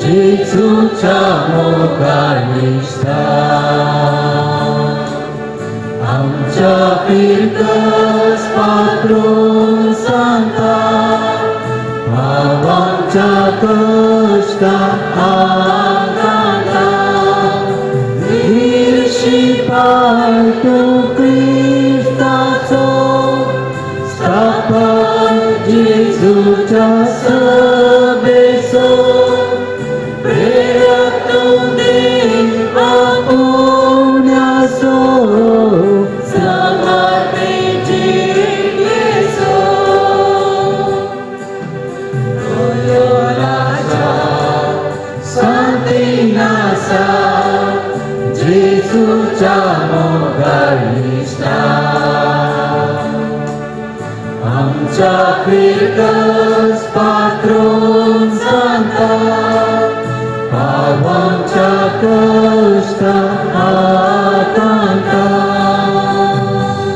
जेजूच्या मोगाळ निष्ठा आमच्या फिरगज पात्रून सांगता भावांच्या कश्टांत आघाता वीरशी पाळ तूं क्रिस्ताचो स्थापन जेजूच्या सभेचो आमच्या फिरगज पात्रून सांगता भावांच्या कश्टांत आघाता